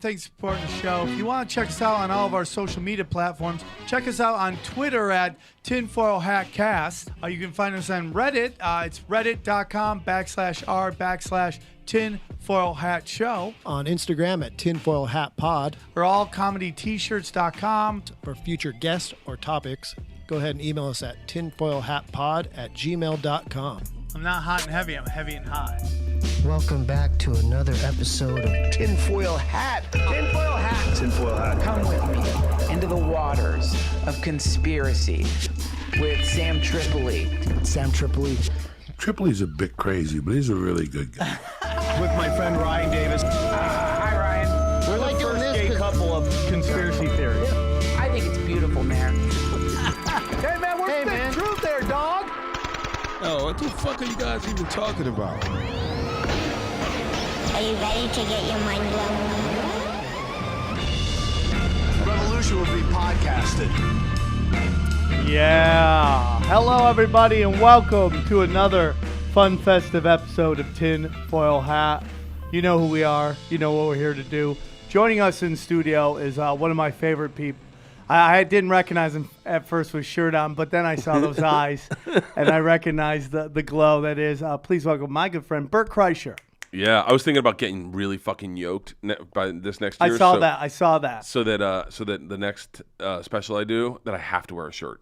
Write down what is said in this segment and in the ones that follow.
Thanks for supporting the show. If you want to check us out on all of our social media platforms, check us out on Twitter at tinfoilhatcast. You can find us on Reddit. It's reddit.com/r/tinfoilhatshow. On Instagram at tinfoilhatpod. Or allcomedyt-shirts.com. For future guests or topics, go ahead and email us at tinfoilhatpod@gmail.com. I'm not hot and heavy. I'm heavy and hot. Welcome back to another episode of Tinfoil Hat. Tinfoil Hat. Tinfoil Hat. Come with me into the waters of conspiracy with Sam Tripoli. Sam Tripoli. Tripoli's a bit crazy, but he's a really good guy. With my friend Ryan Davis. Hi, Ryan. We're like doing this Gay couple of conspiracy theories. I think it's beautiful, man. Hey, man, where's the truth there, dog? Oh, what the fuck are you guys even talking about? Are you ready to get your mind blown? Revolution will be podcasted. Yeah. Hello, everybody, and welcome to another fun, festive episode of Tin Foil Hat. You know who we are. You know what we're here to do. Joining us in studio is one of my favorite people. I didn't recognize him at first with shirt on, but then I saw those eyes, and I recognized the glow that is. Please welcome my good friend, Bert Kreischer. Yeah, I was thinking about getting really fucking yoked by this next year. I saw that. So that the next special I do, that I have to wear a shirt.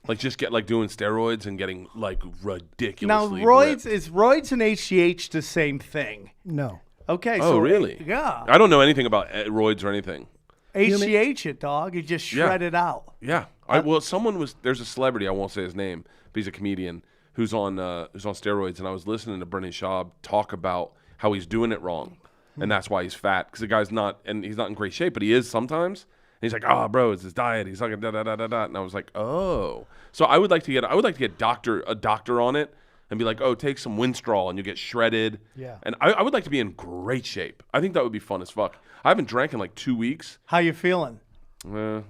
Like just get like doing steroids and getting like ridiculously Now, ripped. is roids and HGH the same thing? No. Okay. Oh, so really? Yeah. I don't know anything about roids or anything. HGH it, dog. You just shred it out. Yeah. There's a celebrity, I won't say his name, but he's a comedian who's on steroids, and I was listening to Brendan Schaub talk about how he's doing it wrong, and that's why he's fat, because the guy's not in great shape, but he is sometimes. And he's like, "Oh, bro, it's his diet." He's like, da da da da da, and I was like, "Oh." So I would like to get a doctor on it, and be like, "Oh, take some Winstrol and you get shredded." Yeah. And I would like to be in great shape. I think that would be fun as fuck. I haven't drank in like 2 weeks. How you feeling? I'm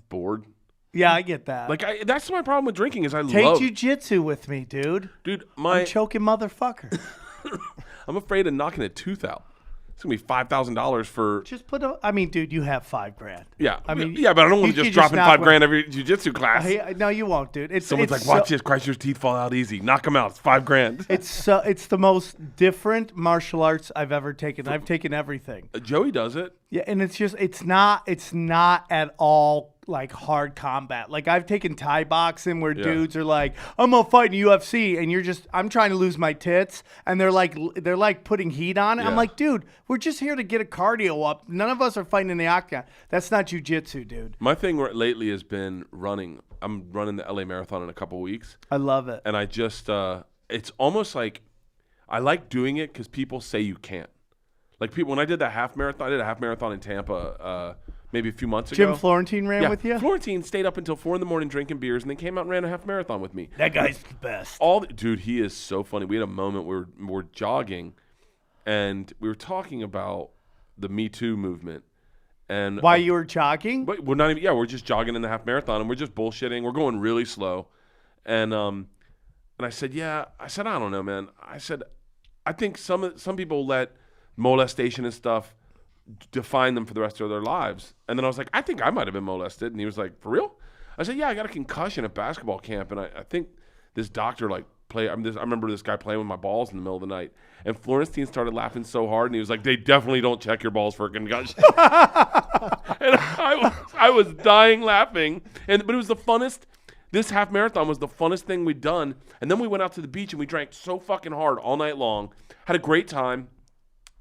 bored. Yeah, I get that. That's my problem with drinking is I Take love. jiu-jitsu with me, dude. Dude, I'm choking motherfucker. I'm afraid of knocking a tooth out. It's gonna be $5,000 for. Just dude, you have $5,000. Yeah, I mean, yeah, but I don't want to just drop in $5,000 every jiu-jitsu class. No, you won't, dude. Someone's like, "Watch this, Kreischer's teeth fall out easy. Knock them out. It's $5,000." It's the most different martial arts I've ever taken. I've taken everything. Joey does it. Yeah, and it's not at all like hard combat. Like I've taken Thai boxing where dudes are like, "I'm gonna fight in UFC," and I'm trying to lose my tits, and they're like putting heat on it. Yeah. I'm like, dude, we're just here to get a cardio up. None of us are fighting in the octagon. That's not jiu-jitsu, dude. My thing lately has been running. I'm running the LA Marathon in a couple weeks. I love it. And I just, it's almost like I like doing it because people say you can't. Like when I did that half marathon, I did a half marathon in Tampa maybe a few months ago. Jim Florentine ran with you? Florentine stayed up until 4 a.m. drinking beers and then came out and ran a half marathon with me. That guy's the best. Dude, he is so funny. We had a moment where we're jogging and we were talking about the Me Too movement. And While you were jogging? But we're not even. Yeah, we're just jogging in the half marathon, and we're just bullshitting. We're going really slow, and I said, I don't know, man. I said, I think some people let molestation and stuff define them for the rest of their lives. And then I was like, I think I might have been molested, and he was like, for real? I said, yeah, I got a concussion at basketball camp, and I think this doctor I remember this guy playing with my balls in the middle of the night, and Florentine started laughing so hard, and he was like, "They definitely don't check your balls for a concussion." And I was dying laughing, but it was the funnest. This half marathon was the funnest thing we'd done, and then we went out to the beach and we drank so fucking hard all night long, had a great time,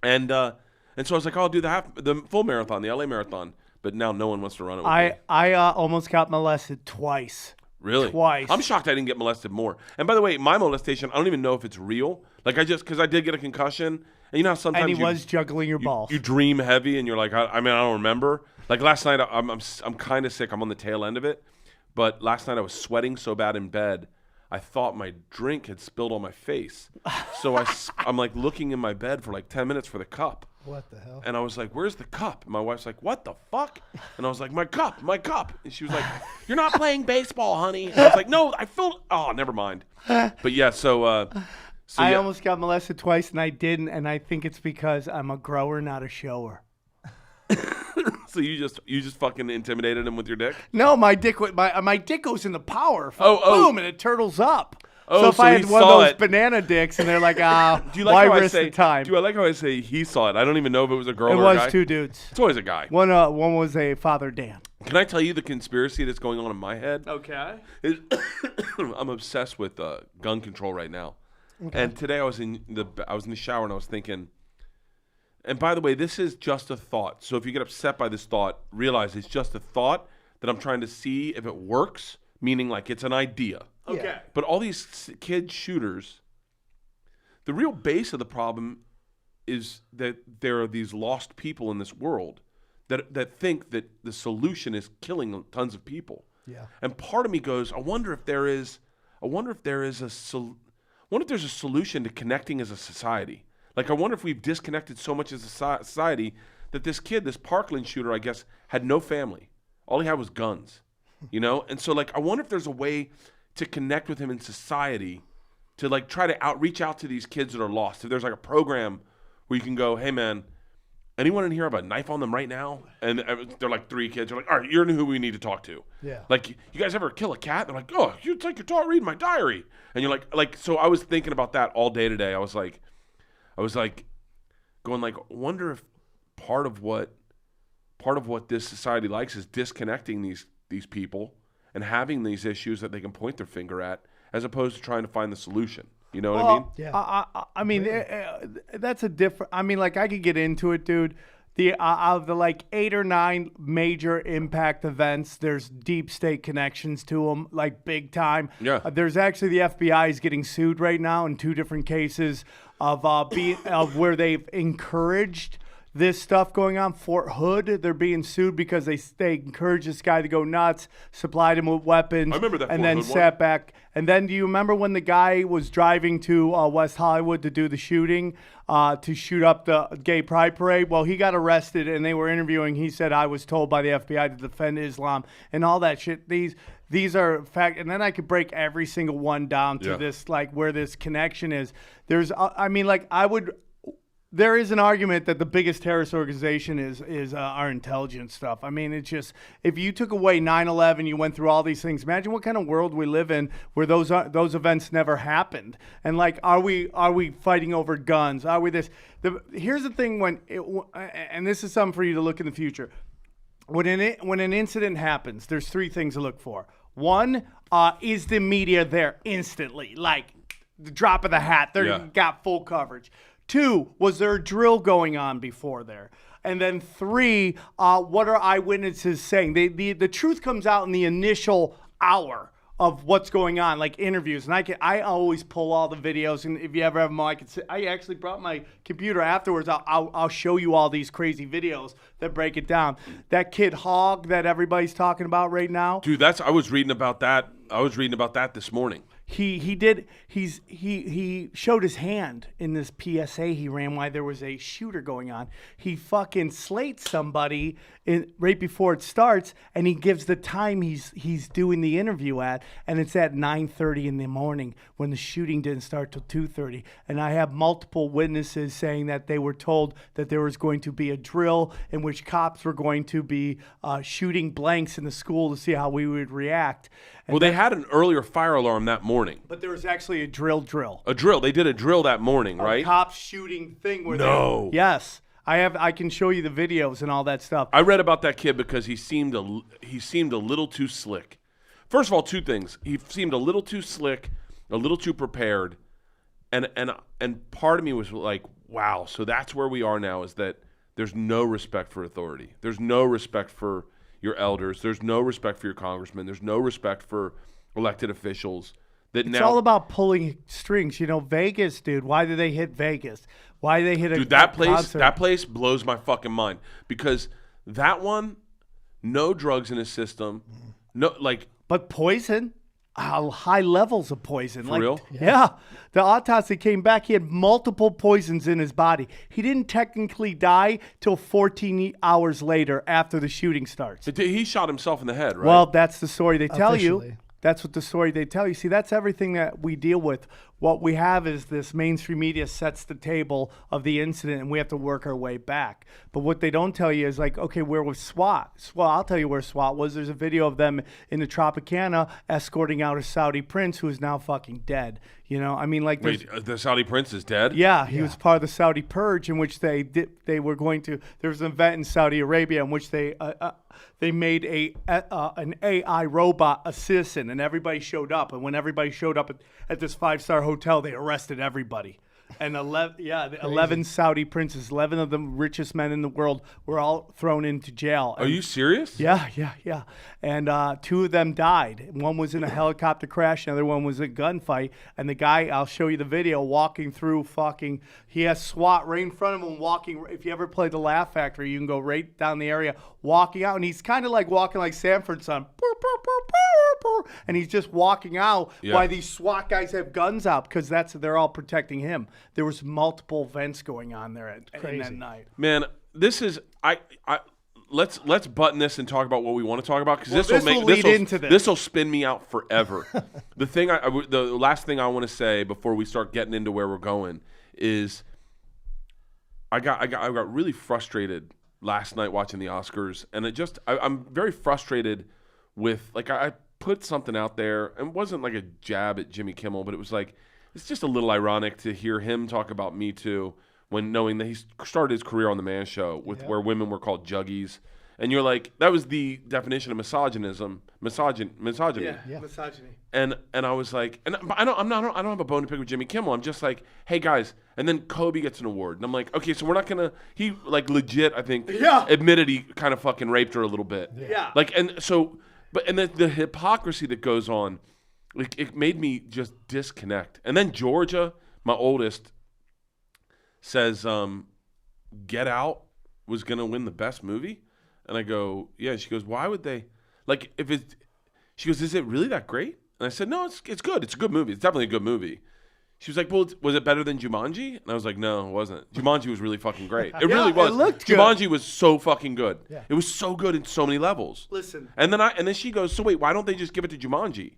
and so I was like, "Oh, I'll do the full marathon, the LA Marathon," but now no one wants to run it with me. I almost got molested twice. Really? Twice. I'm shocked I didn't get molested more. And by the way, my molestation, I don't even know if it's real. Like because I did get a concussion, and you know how sometimes and he was juggling your balls. You dream heavy, and you're like, I don't remember. Like last night, I'm kind of sick. I'm on the tail end of it, but last night I was sweating so bad in bed, I thought my drink had spilled on my face. So I'm like looking in my bed for like 10 minutes for the cup. What the hell? And I was like, "Where's the cup?" And my wife's like, "What the fuck?" And I was like, my cup." And she was like, "You're not playing baseball, honey." And I was like, "No, I feel." Oh, never mind. But yeah, I almost got molested twice, and I didn't. And I think it's because I'm a grower, not a shower. So you just fucking intimidated him with your dick? No, my dick goes into power. Oh. Boom, and it turtles up. Oh, so if so I he had one of saw those it. banana dicks, and they're like, Do you like why how I risk say the time? Do I like how I say he saw it? I don't even know if it was a girl It or a was guy. 2 dudes. It's always a guy. One was a Father Dan. Can I tell you the conspiracy that's going on in my head? Okay. I'm obsessed with gun control right now. Okay. And today I was in the shower and I was thinking. And by the way, this is just a thought. So if you get upset by this thought, realize it's just a thought that I'm trying to see if it works. Meaning, like, it's an idea. Okay. But all these kid shooters, the real base of the problem is that there are these lost people in this world that think that the solution is killing tons of people. Yeah. And part of me goes, I wonder if there's a solution to connecting as a society. Like, I wonder if we've disconnected so much as a society that this kid, this Parkland shooter, I guess, had no family. All he had was guns, you know? And so, like, I wonder if there's a way to connect with him in society to, like, try to reach out to these kids that are lost. If there's, like, a program where you can go, hey, man, anyone in here have a knife on them right now? And they're like 3 kids. They're like, all right, you're who we need to talk to. Yeah. Like, you guys ever kill a cat? They're like, oh, you take your time reading my diary. And you're like, so I was thinking about that all day today. I was like going like, wonder if part of what this society likes is disconnecting these people and having these issues that they can point their finger at, as opposed to trying to find the solution. You know what I mean? Yeah. I mean, that's a different. I mean, like, I could get into it, dude. Of the like 8 or 9 major impact events, there's deep state connections to them, like big time. Yeah. There's actually the FBI is getting sued right now in 2 different cases of where they've encouraged this stuff going on. Fort Hood, they're being sued because they encouraged this guy to go nuts, supplied him with weapons, I remember that and Fort then Hood sat one. back. And then do you remember when the guy was driving to West Hollywood to do the shooting, to shoot up the gay pride parade? Well, he got arrested and they were interviewing. He said, I was told by the FBI to defend Islam and all that shit. These are fact. And then I could break every single one down to this, like where this connection is. There is an argument that the biggest terrorist organization is our intelligence stuff. I mean, it's just, if you took away 9/11, you went through all these things. Imagine what kind of world we live in where those events never happened. And like, are we fighting over guns? Are we this? Here's the thing and this is something for you to look in the future. When an incident happens, there's 3 things to look for. One, is the media there instantly? Like the drop of the hat, they got full coverage. 2, was there a drill going on before there? And then 3, what are eyewitnesses saying? The truth comes out in the initial hour of what's going on, like interviews. And I always pull all the videos. And if you ever have them, I actually brought my computer afterwards. I'll show you all these crazy videos that break it down. That kid Hogg that everybody's talking about right now. Dude, I was reading about that this morning. He showed his hand in this PSA he ran while there was a shooter going on. He fucking slates somebody right before it starts, and he gives the time he's doing the interview at, and it's at 9:30 in the morning when the shooting didn't start till 2:30. And I have multiple witnesses saying that they were told that there was going to be a drill in which cops were going to be shooting blanks in the school to see how we would react. And they had an earlier fire alarm that morning. But there was actually a drill. A drill. They did a drill that morning, right? A cop shooting thing. Yes. I can show you the videos and all that stuff. I read about that kid because he seemed a little too slick. First of all, 2 things. He seemed a little too slick, a little too prepared, and part of me was like, wow, so that's where we are now, is that there's no respect for authority. There's no respect for your elders. There's no respect for your congressmen. There's no respect for elected officials. It's all about pulling strings. You know, Vegas, dude. Why did they hit Vegas? Why did they hit concert? That place blows my fucking mind, because that one, no drugs in his system, but poison. High levels of poison. For real? Yeah. The autopsy came back. He had multiple poisons in his body. He didn't technically die till 14 hours later after the shooting starts. He shot himself in the head, right? Well, that's the story they tell you. Officially. That's what the story they tell you. See, that's everything that we deal with what we have is this mainstream media sets the table of the incident, and we have to work our way back. But what they don't tell you is like, okay, where was SWAT? Well, I'll tell you where SWAT was. There's a video of them in the Tropicana escorting out a Saudi prince who is now fucking dead. You know, I mean, like, wait, the Saudi prince is dead? Yeah, he was part of the Saudi purge, in which they were going to. There was an event in Saudi Arabia in which they made an AI robot assassin, and everybody showed up. And when everybody showed up at this 5-star hotel, they arrested everybody. And 11 Saudi princes, 11 of the richest men in the world, were all thrown into jail. Are you serious? Yeah. And 2 of them died. One was in a helicopter crash, another one was in a gunfight. And the guy, I'll show you the video, walking through he has SWAT right in front of him walking. If you ever play the Laugh Factory, you can go right down the area, walking out. And he's kind of like walking like Sanford's son. And he's just walking out while these SWAT guys have guns out, because they're all protecting him. There was multiple events going on there in that night. Man, this is let's button this and talk about what we want to talk about, because this will spin me out forever. The last thing I want to say before we start getting into where we're going is I got really frustrated last night watching the Oscars, and I'm very frustrated with, like, I put something out there, and it wasn't like a jab at Jimmy Kimmel, but it was like, it's just a little ironic to hear him talk about Me Too when knowing that he started his career on the Man Show where women were called juggies. And you're like, that was the definition of misogyny. Yeah, misogyny. And I was like, and I don't have a bone to pick with Jimmy Kimmel. I'm just like, hey guys, and then Kobe gets an award, and I'm like, okay, so we're not gonna. He like legit, I think, admitted he kind of fucking raped her a little bit. Yeah. Like, and so, but and the hypocrisy that goes on, like, it made me just disconnect. And then Georgia, my oldest, says, Get Out was gonna win the best movie. And I go, yeah. She goes, why would they? Like, she goes, is it really that great? And I said, no, it's good. It's a good movie. It's definitely a good movie. She was like, well, was it better than Jumanji? And I was like, no, it wasn't. Jumanji was really fucking great. It really was. It looked good. Jumanji was so fucking good. Yeah. It was so good in so many levels. Listen. And then she goes, so wait, why don't they just give it to Jumanji?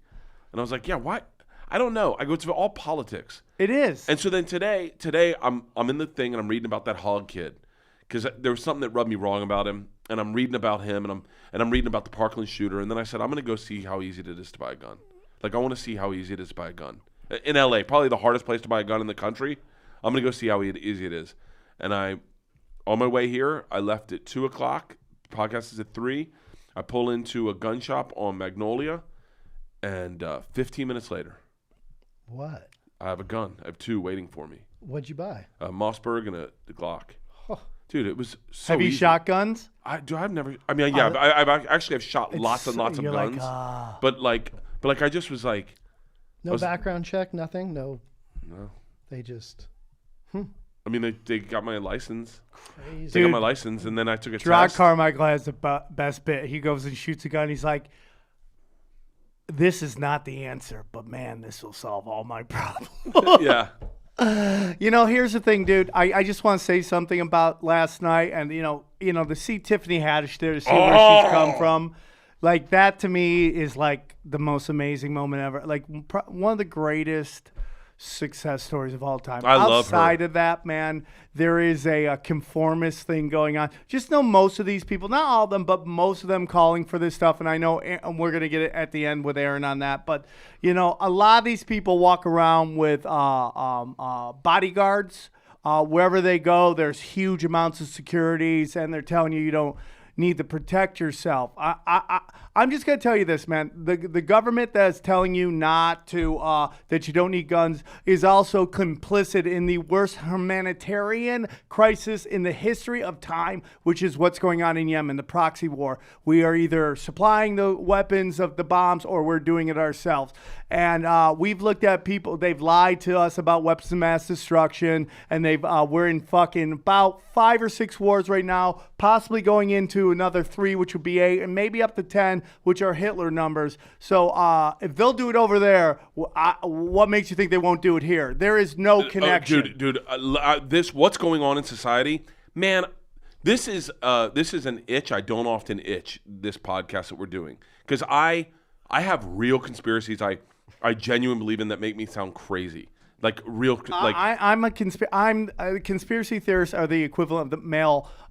And I was like, yeah, why? I don't know. I go, it's all politics. It is. And so then today I'm in the thing, and I'm reading about that Hogg kid, because there was something that rubbed me wrong about him, and I'm reading about him, and I'm reading about the Parkland shooter, and then I said, I'm going to go see how easy it is to buy a gun. Like, I want to see how easy it is to buy a gun. In LA, probably the hardest place to buy a gun in the country. I'm going to go see how easy it is. And on my way here, I left at 2 o'clock. The podcast is at 3. I pull into a gun shop on Magnolia, and 15 minutes later, What? I have a gun. I have 2 waiting for me. What'd you buy? A Mossberg and a Glock. Huh. Dude, it was so Have you easy. shot guns? I've shot lots and lots of guns. But I just was like, No background check, nothing? No. no. They just... I mean, they got my license. Crazy. They got my license, and then I took a Gerard test. Carmichael has the best bit. He goes and shoots a gun. He's like, this is not the answer, but man, this will solve all my problems. Yeah. You know, here's the thing, dude. I just want to say something about last night, and you know, to see Tiffany Haddish there, to see where she's come from, like that to me is like the most amazing moment ever. Like one of the greatest success stories of all time. I love her. Outside of that, man, there is a conformist thing going on. Just know most of these people, not all of them, but most of them calling for this stuff. And I know we're going to get it at the end with Aaron on that. But, you know, a lot of these people walk around with bodyguards. Wherever they go, there's huge amounts of securities, and they're telling you don't need to protect yourself. I'm just going to tell you this, man. The government that's telling you not to, that you don't need guns is also complicit in the worst humanitarian crisis in the history of time, which is what's going on in Yemen, the proxy war. We are either supplying the weapons of the bombs or we're doing it ourselves. And we've looked at people, they've lied to us about weapons of mass destruction, and we're in fucking about 5 or 6 wars right now, possibly going into another 3, which would be 8, and maybe up to 10, which are Hitler numbers. So if they'll do it over there, what makes you think they won't do it here? There is no connection. Dude, what's going on in society, man? This is an itch I don't often itch. This podcast that we're doing, because I have real conspiracies I genuinely believe in that make me sound crazy. Like real, like I'm a conspiracy theorists are the equivalent of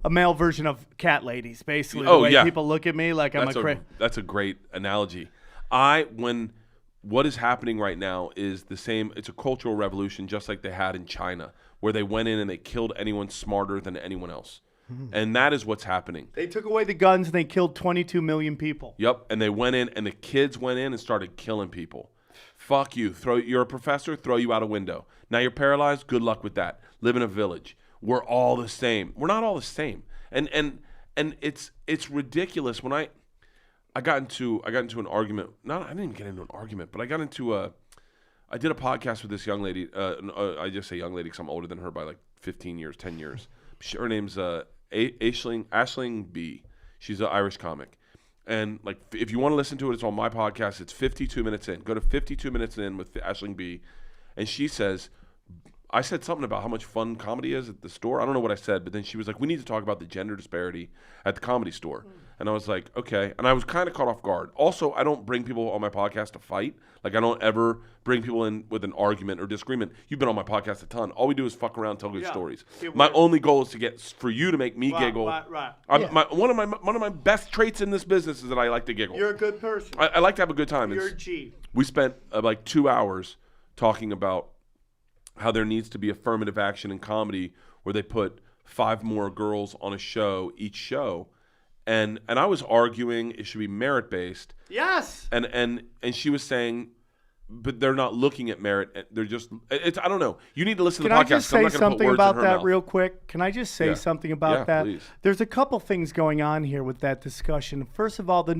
a male version of cat ladies, basically. The way people look at me like I'm That's a great analogy. What is happening right now is the same. It's a cultural revolution, just like they had in China, where they went in and they killed anyone smarter than anyone else, and that is what's happening. They took away the guns and they killed 22 million people. Yep, and they went in and the kids went in and started killing people. Fuck you. You're a professor, throw you out a window. Now you're paralyzed, good luck with that. Live in a village. We're all the same. We're not all the same. And it's ridiculous. When I got into an argument. I didn't even get into an argument, but I did a podcast with this young lady. I just say young lady because I'm older than her by like 15 years, 10 years. Her name's Aisling B. She's an Irish comic. And like, if you want to listen to it, it's on my podcast. It's 52 minutes in. Go to 52 minutes in with Aisling B. And she says, I said something about how much fun comedy is at the store. I don't know what I said, but then she was like, we need to talk about the gender disparity at the Comedy Store. And I was like, okay. And I was kind of caught off guard. Also, I don't bring people on my podcast to fight. Like, I don't ever bring people in with an argument or disagreement. You've been on my podcast a ton. All we do is fuck around, tell good stories. My only goal is to get for you to make me giggle. Right. One of my best traits in this business is that I like to giggle. You're a good person. I like to have a good time. You're a G. We spent like 2 hours talking about how there needs to be affirmative action in comedy where they put 5 more girls on a show each show. And I was arguing it should be merit based. Yes. And she was saying, but they're not looking at merit. They're just I don't know. You need to listen to the podcast. Can I just say something about that real quick? Can I just say something about that? Please. There's a couple things going on here with that discussion. First of all, the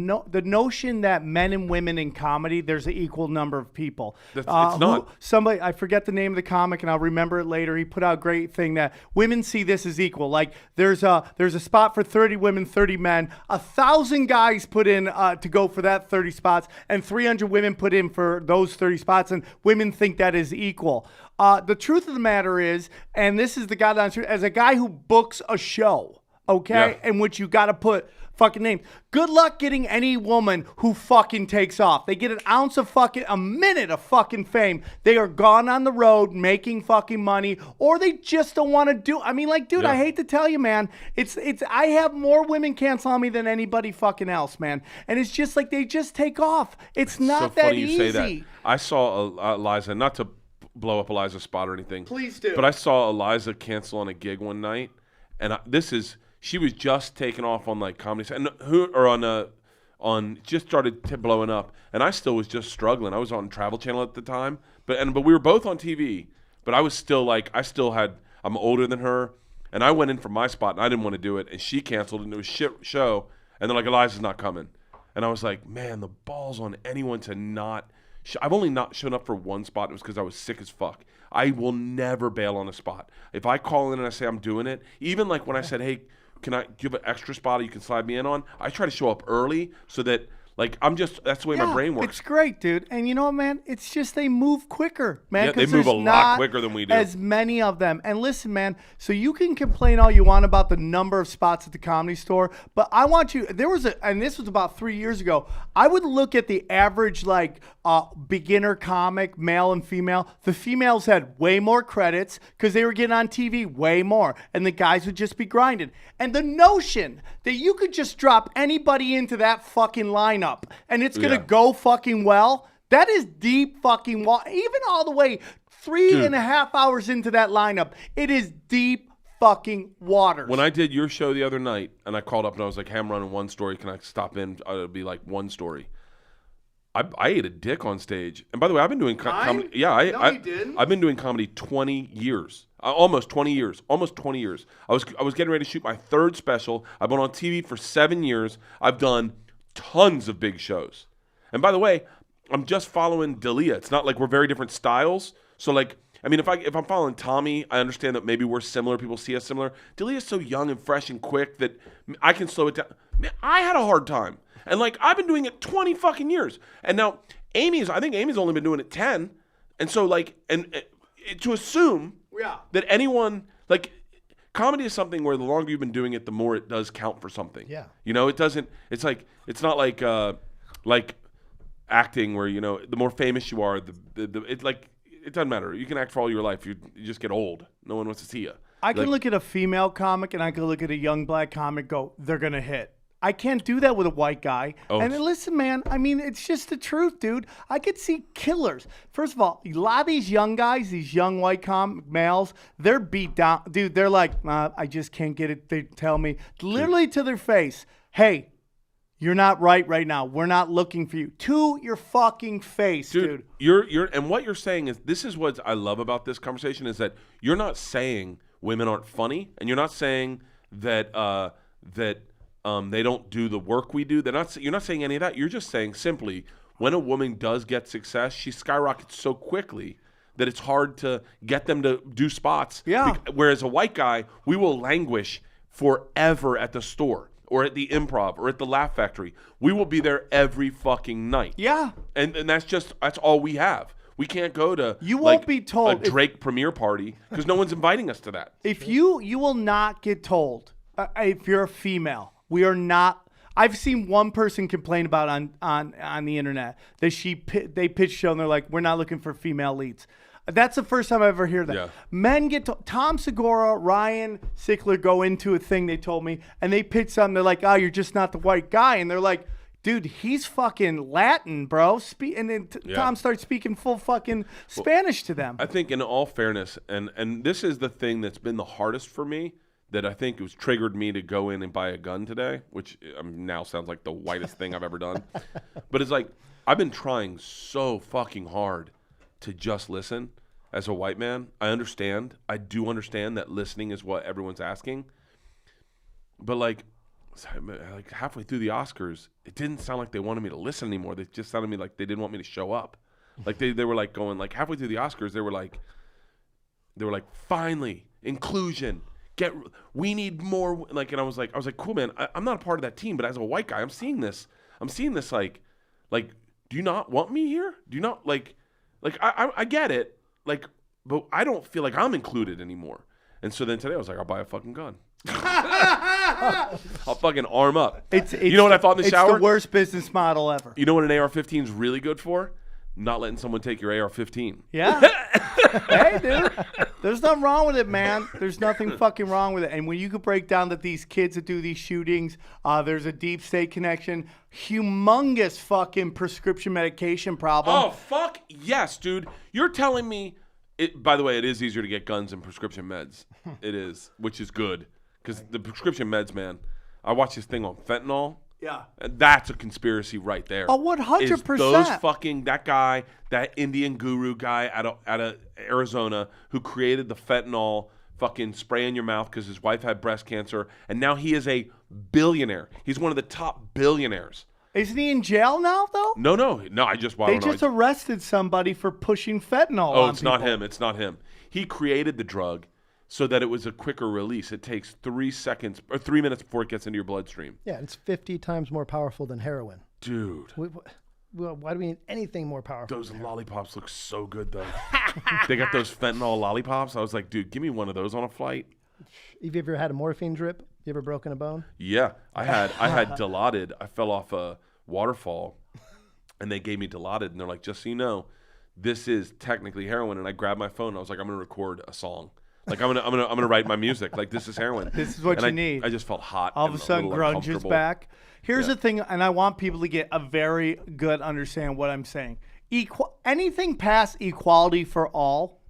notion that men and women in comedy, there's an equal number of people. It's not. Somebody, I forget the name of the comic, and I'll remember it later. He put out a great thing that women see this as equal. Like there's a spot for 30 women, 30 men. 1,000 guys put in to go for that 30 spots, and 300 women put in for those 30 spots, and women think that is equal. The truth of the matter is, and this is the goddamn truth, as a guy who books a show, okay, in which you got to put fucking names. Good luck getting any woman who fucking takes off. They get a minute of fucking fame. They are gone on the road making fucking money, or they just don't want to do. I mean, like, dude, I hate to tell you, man. It's. I have more women cancel on me than anybody fucking else, man. And it's just like they just take off. It's not so that funny easy. You say that. I saw Eliza, not to blow up Eliza's spot or anything. Please do. But I saw Eliza cancel on a gig one night, and she was just taking off on like comedy and just started blowing up, and I still was just struggling. I was on Travel Channel at the time, but we were both on TV, but I was still like I'm older than her, and I went in for my spot and I didn't want to do it, and she canceled, and it was shit show, and they're like, Eliza's not coming, and I was like, man, the balls on anyone to not. I've only not shown up for one spot. It was because I was sick as fuck. I will never bail on a spot. If I call in and I say I'm doing it, even like when I said, hey, can I give an extra spot you can slide me in on? I try to show up early so that, like, that's the way my brain works. It's great, dude. And you know what, man? It's just they move quicker, man. Yeah, they move a lot quicker than we do. As many of them. And listen, man, so you can complain all you want about the number of spots at the Comedy Store, but I want you, and this was about 3 years ago, I would look at the average, like, beginner comic, male and female. The females had way more credits because they were getting on TV way more, and the guys would just be grinding. And the notion that you could just drop anybody into that fucking lineup and it's gonna go fucking well, that is deep fucking even all the way 3.5 hours into that lineup, it is deep fucking waters. When I did your show the other night and I called up and I was like, hey, I'm running one story, can I stop in? It'll be like one story. I ate a dick on stage. And by the way, I've been doing comedy. Yeah, you didn't. I've been doing comedy 20 years. Almost 20 years. Almost 20 years. I was getting ready to shoot my 3rd special. I've been on TV for 7 years. I've done tons of big shows. And by the way, I'm just following Dalia. It's not like we're very different styles. So like, I mean, if I'm following Tommy, I understand that maybe we're similar. People see us similar. Dalia's so young and fresh and quick that I can slow it down. Man, I had a hard time. And like, I've been doing it 20 fucking years. And now I think Amy's only been doing it 10. And so like, to assume that anyone, like, comedy is something where the longer you've been doing it, the more it does count for something. Yeah. You know, it's not like acting where, you know, the more famous you are, it's like, it doesn't matter. You can act for all your life. You just get old. No one wants to see you. I can look at a female comic and I can look at a young black comic. Go, they're gonna hit. I can't do that with a white guy. Oh. And then listen, man, I mean, it's just the truth, dude. I could see killers. First of all, a lot of these young guys, these young white comic males, they're beat down. Dude, they're like, I just can't get it. They tell me literally to their face, hey, you're not right now. We're not looking for you. To your fucking face, dude. You're and what you're saying is, this is what I love about this conversation, is that you're not saying women aren't funny, and you're not saying that they don't do the work we do. You're not saying any of that. You're just saying simply, when a woman does get success, she skyrockets so quickly that it's hard to get them to do spots. Yeah. Whereas a white guy, we will languish forever at the store or at the Improv or at the Laugh Factory. We will be there every fucking night. Yeah. And that's all we have. We can't go to you won't be told a Drake premiere party because no one's inviting us to that. If you will not get told if you're a female. We are not. I've seen one person complain about on the internet that they pitched show and they're like, we're not looking for female leads. That's the first time I ever hear that. Yeah. Men get Tom Segura, Ryan Sickler go into a thing they told me and they pitch something. They're like, oh, you're just not the white guy, and they're like, dude, he's fucking Latin, bro. And then Tom starts speaking full fucking Spanish to them. I think in all fairness, and this is the thing that's been the hardest for me, that I think it was triggered me to go in and buy a gun today, which now sounds like the whitest thing I've ever done. But it's like, I've been trying so fucking hard to just listen as a white man. I do understand that listening is what everyone's asking. But like halfway through the Oscars, it didn't sound like they wanted me to listen anymore. They just sounded to me like they didn't want me to show up. Like they were like going, like halfway through the Oscars, they were like, finally, inclusion. We need more, like, and I was like, cool, man. I'm not a part of that team, but as a white guy, I'm seeing this like, do you not want me here? Do you not like I get it, like, but I don't feel like I'm included anymore. And so then today I was like, I'll buy a fucking gun. I'll fucking arm up. You know what I thought in the shower? It's the worst business model ever. You know what an AR-15 is really good for? Not letting someone take your AR-15. Yeah. Hey, dude. There's nothing wrong with it, man. There's nothing fucking wrong with it. And when you could break down that these kids that do these shootings, there's a deep state connection, humongous fucking prescription medication problem. Oh, fuck yes, dude. You're telling me, by the way, it is easier to get guns than prescription meds. It is, which is good. Because the prescription meds, man, I watched this thing on fentanyl. Yeah. And that's a conspiracy right there. Oh, 100%. Those fucking, that guy, that Indian guru guy out of Arizona who created the fentanyl fucking spray in your mouth because his wife had breast cancer, and now he is a billionaire. He's one of the top billionaires. Isn't he in jail now, though? No. I just They just arrested somebody for pushing fentanyl on it's not people. him. It's not him. He created the drug so that it was a quicker release. It takes 3 seconds or 3 minutes before it gets into your bloodstream. Yeah, it's 50 times more powerful than heroin. Dude. Why do we need anything more powerful? Those lollipops look so good, though. They got those fentanyl lollipops. I was like, dude, give me one of those on a flight. Have you ever had a morphine drip? You ever broken a bone? Yeah, I had Dilaudid. I fell off a waterfall, and they gave me Dilaudid, and they're like, just so you know, this is technically heroin. And I grabbed my phone. And I was like, I'm gonna record a song. Like I'm gonna write my music. Like this is heroin. This is what you need. I just felt hot. All of a sudden, grunge is back. Here's the thing, and I want people to get a very good understand what I'm saying. Anything past equality for all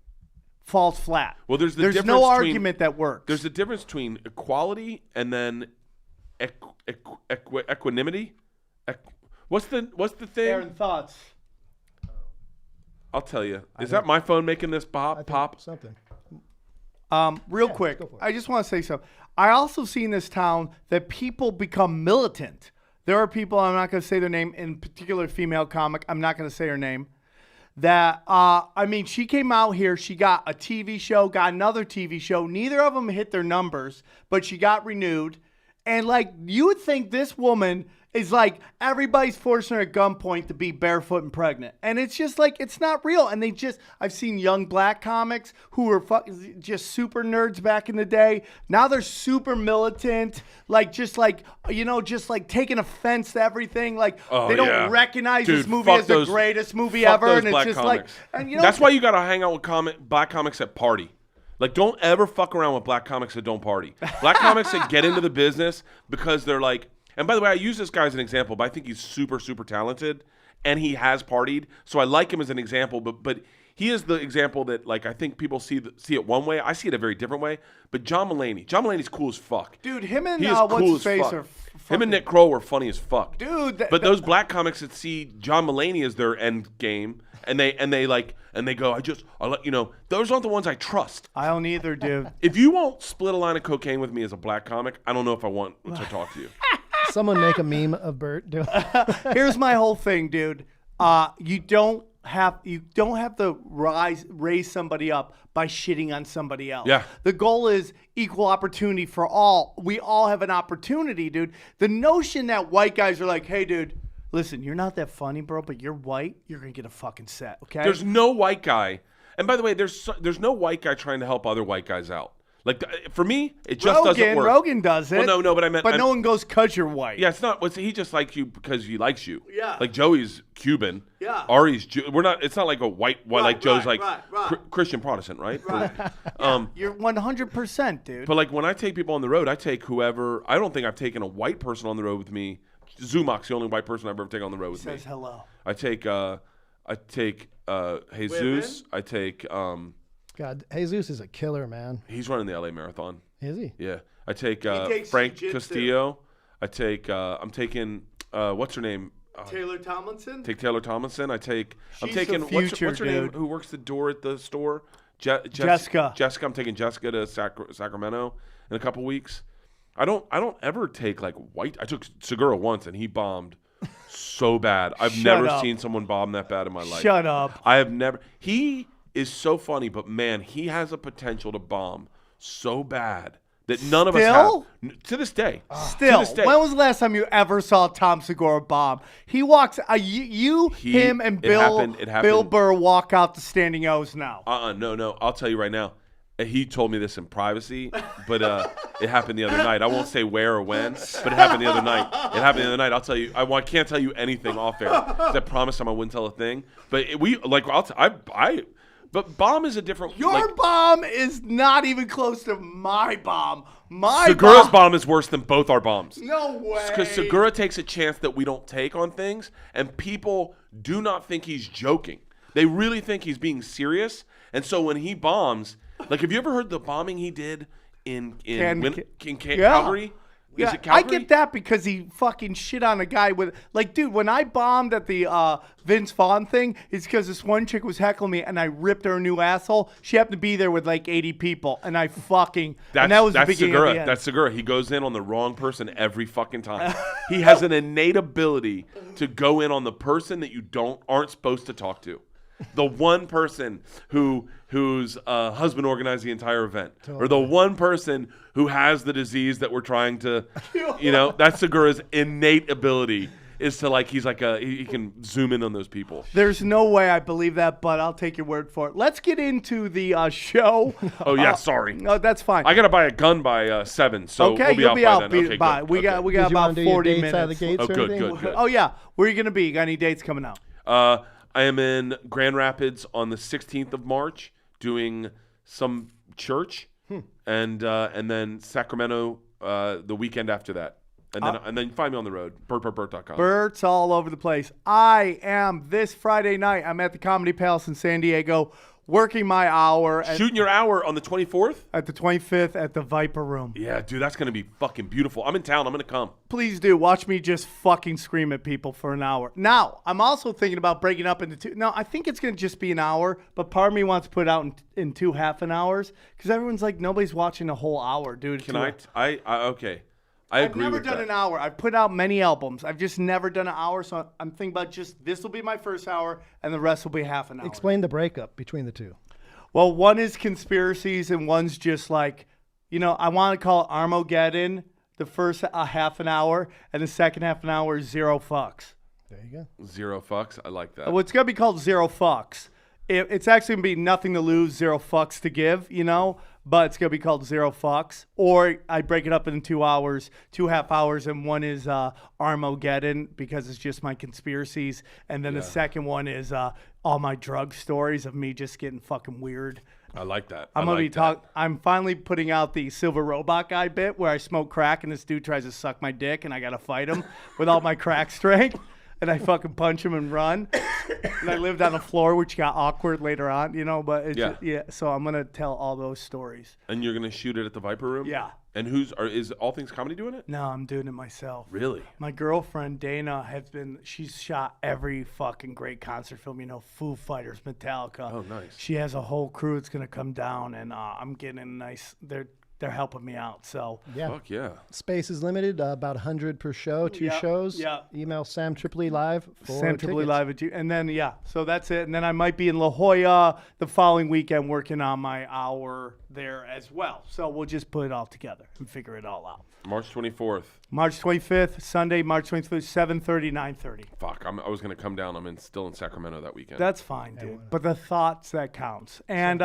falls flat. Well, there's no argument that works. There's a difference between equality and then equanimity. What's the thing? Aaron, thoughts? I'll tell you. Is that my phone making this pop? Something. Real quick, I just want to say something. I also see in this town that people become militant. There are people, I'm not going to say their name, in particular female comic, I'm not going to say her name, that, she came out here, she got a TV show, got another TV show. Neither of them hit their numbers, but she got renewed. And, you would think this woman is like everybody's forcing her at gunpoint to be barefoot and pregnant. And it's just like, it's not real. And I've seen young black comics who were just super nerds back in the day. Now they're super militant, just taking offense to everything. Like they don't recognize this movie as the greatest movie ever. And it's just comics. That's why you got to hang out with black comics at party. Like, don't ever fuck around with black comics that don't party. Black comics that get into the business because they're like, and by the way, I use this guy as an example, but I think he's super, super talented, and he has partied. So I like him as an example, but he is the example that, like, I think people see it one way. I see it a very different way. But John Mulaney's cool as fuck. Dude, him and what's his face are him and Nick Kroll are funny as fuck. Dude, but those black comics that see John Mulaney as their end game, and they go, I'll let you know, those aren't the ones I trust. I don't either, dude. If you won't split a line of cocaine with me as a black comic, I don't know if I want to talk to you. Someone make a meme of Bert. Here's my whole thing, dude. You don't have to raise somebody up by shitting on somebody else. Yeah. The goal is equal opportunity for all. We all have an opportunity, dude. The notion that white guys are like, hey, dude, listen, you're not that funny, bro, but you're white, you're going to get a fucking set, okay? There's no white guy. And by the way, there's no white guy trying to help other white guys out. Like, for me, it just doesn't work. Rogan does it. Well, no, but I meant... But no one goes, because you're white. Yeah, it's not... He just likes you because he likes you. Yeah. Like, Joey's Cuban. Yeah. Ari's... We're not... It's not like a white... like, Joe's like Christian Protestant, right? Right. You're 100%, dude. But, like, when I take people on the road, I take whoever... I don't think I've taken a white person on the road with me. Zumach's the only white person I've ever taken on the road with me. Says hello. I take Jesus. I take... God, Jesus is a killer, man. He's running the LA Marathon. Is he? Yeah. I take Frank Castillo. I'm taking what's her name? Taylor Tomlinson. Take Taylor Tomlinson. I'm taking what's her name? Who works the door at the store? Jessica. Jessica. I'm taking Jessica to Sacramento in a couple weeks. I don't ever take like white. I took Segura once and he bombed so bad. I've never seen someone bomb that bad in my life. Shut up. I have never. He is so funny, but man, he has a potential to bomb so bad that none of us have. To this day. Still. When was the last time you ever saw Tom Segura bomb? He walks, him, and Bill Burr walk out the standing O's now. No. I'll tell you right now. He told me this in privacy, but it happened the other night. I won't say where or when, but it happened the other night. I'll tell you. I can't tell you anything off air. I promised him I wouldn't tell a thing. But But bomb is a different... Your bomb is not even close to my bomb. Segura's bomb is worse than both our bombs. No way. Because Segura takes a chance that we don't take on things, and people do not think he's joking. They really think he's being serious. And so when he bombs... Like, have you ever heard the bombing he did in Calgary? Yeah, Is it Calgary? I get that because he fucking shit on a guy with... Like, dude, when I bombed at the Vince Vaughn thing, it's because this one chick was heckling me, and I ripped her a new asshole. She happened to be there with, like, 80 people, and I fucking... and that was the beginning of the end. That's Segura. He goes in on the wrong person every fucking time. He has an innate ability to go in on the person that you aren't supposed to talk to. The one person whose husband organized the entire event, or the one person who has the disease that we're trying to, that's Segura's innate ability is to he can zoom in on those people. There's no way I believe that, but I'll take your word for it. Let's get into the show. Oh yeah, sorry. No, that's fine. I gotta buy a gun by 7, so okay, we'll be you'll out be by out. then. Okay, by. Good. We got about 40 minutes. Out of the gates Oh, good. Oh yeah, where are you gonna be? You got any dates coming out? I am in Grand Rapids on the 16th of March doing some church, and then Sacramento the weekend after that. And then find me on the road, BertBert.com. Bert's all over the place. I am this Friday night. I'm at the Comedy Palace in San Diego, working my hour. Shooting your hour on the 24th? At the 25th at the Viper Room. Yeah, dude, that's going to be fucking beautiful. I'm in town. I'm going to come. Please do. Watch me just fucking scream at people for an hour. Now, I'm also thinking about breaking up into two. No, I think it's going to just be an hour, but part of me wants to put it out in 2 half-an-hours because everyone's like, nobody's watching a whole hour, dude. Can okay. I agree with that. I've never done an hour. I've put out many albums. I've just never done an hour, so I'm thinking about just this will be my first hour, and the rest will be half an hour. Explain the breakup between the two. Well, one is conspiracies, and one's just like, I want to call it Armageddon, the first half an hour, and the second half an hour is zero fucks. There you go. Zero fucks. I like that. Well, it's gonna be called zero fucks. It's actually gonna be nothing to lose, zero fucks to give, but it's gonna be called zero fucks. Or I break it up in 2 hours, 2.5 hours, and one is Armageddon because it's just my conspiracies, and then the second one is all my drug stories of me just getting fucking weird. I like that. I'm finally putting out the Silver Robot Guy bit where I smoke crack and this dude tries to suck my dick and I gotta fight him with all my crack strength. And I fucking punch him and run. And I lived on the floor, which got awkward later on, but it's so I'm going to tell all those stories. And you're going to shoot it at the Viper Room? Yeah. And is All Things Comedy doing it? No, I'm doing it myself. Really? My girlfriend, Dana, she's shot every fucking great concert film, Foo Fighters, Metallica. Oh, nice. She has a whole crew that's going to come down, and I'm getting a nice, they're helping me out. So Yeah. Fuck yeah. Space is limited, about 100 per show, 2 shows. Yeah. Email Sam Tripoli Live for Sam Tripoli tickets. Live at you. And then, so that's it. And then I might be in La Jolla the following weekend working on my hour there as well. So we'll just put it all together and figure it all out. March 24th. March 25th, Sunday, March 25th, 7:30, 9:30. Fuck, I was going to come down. I'm still in Sacramento that weekend. That's fine, dude. But the thoughts, that counts. And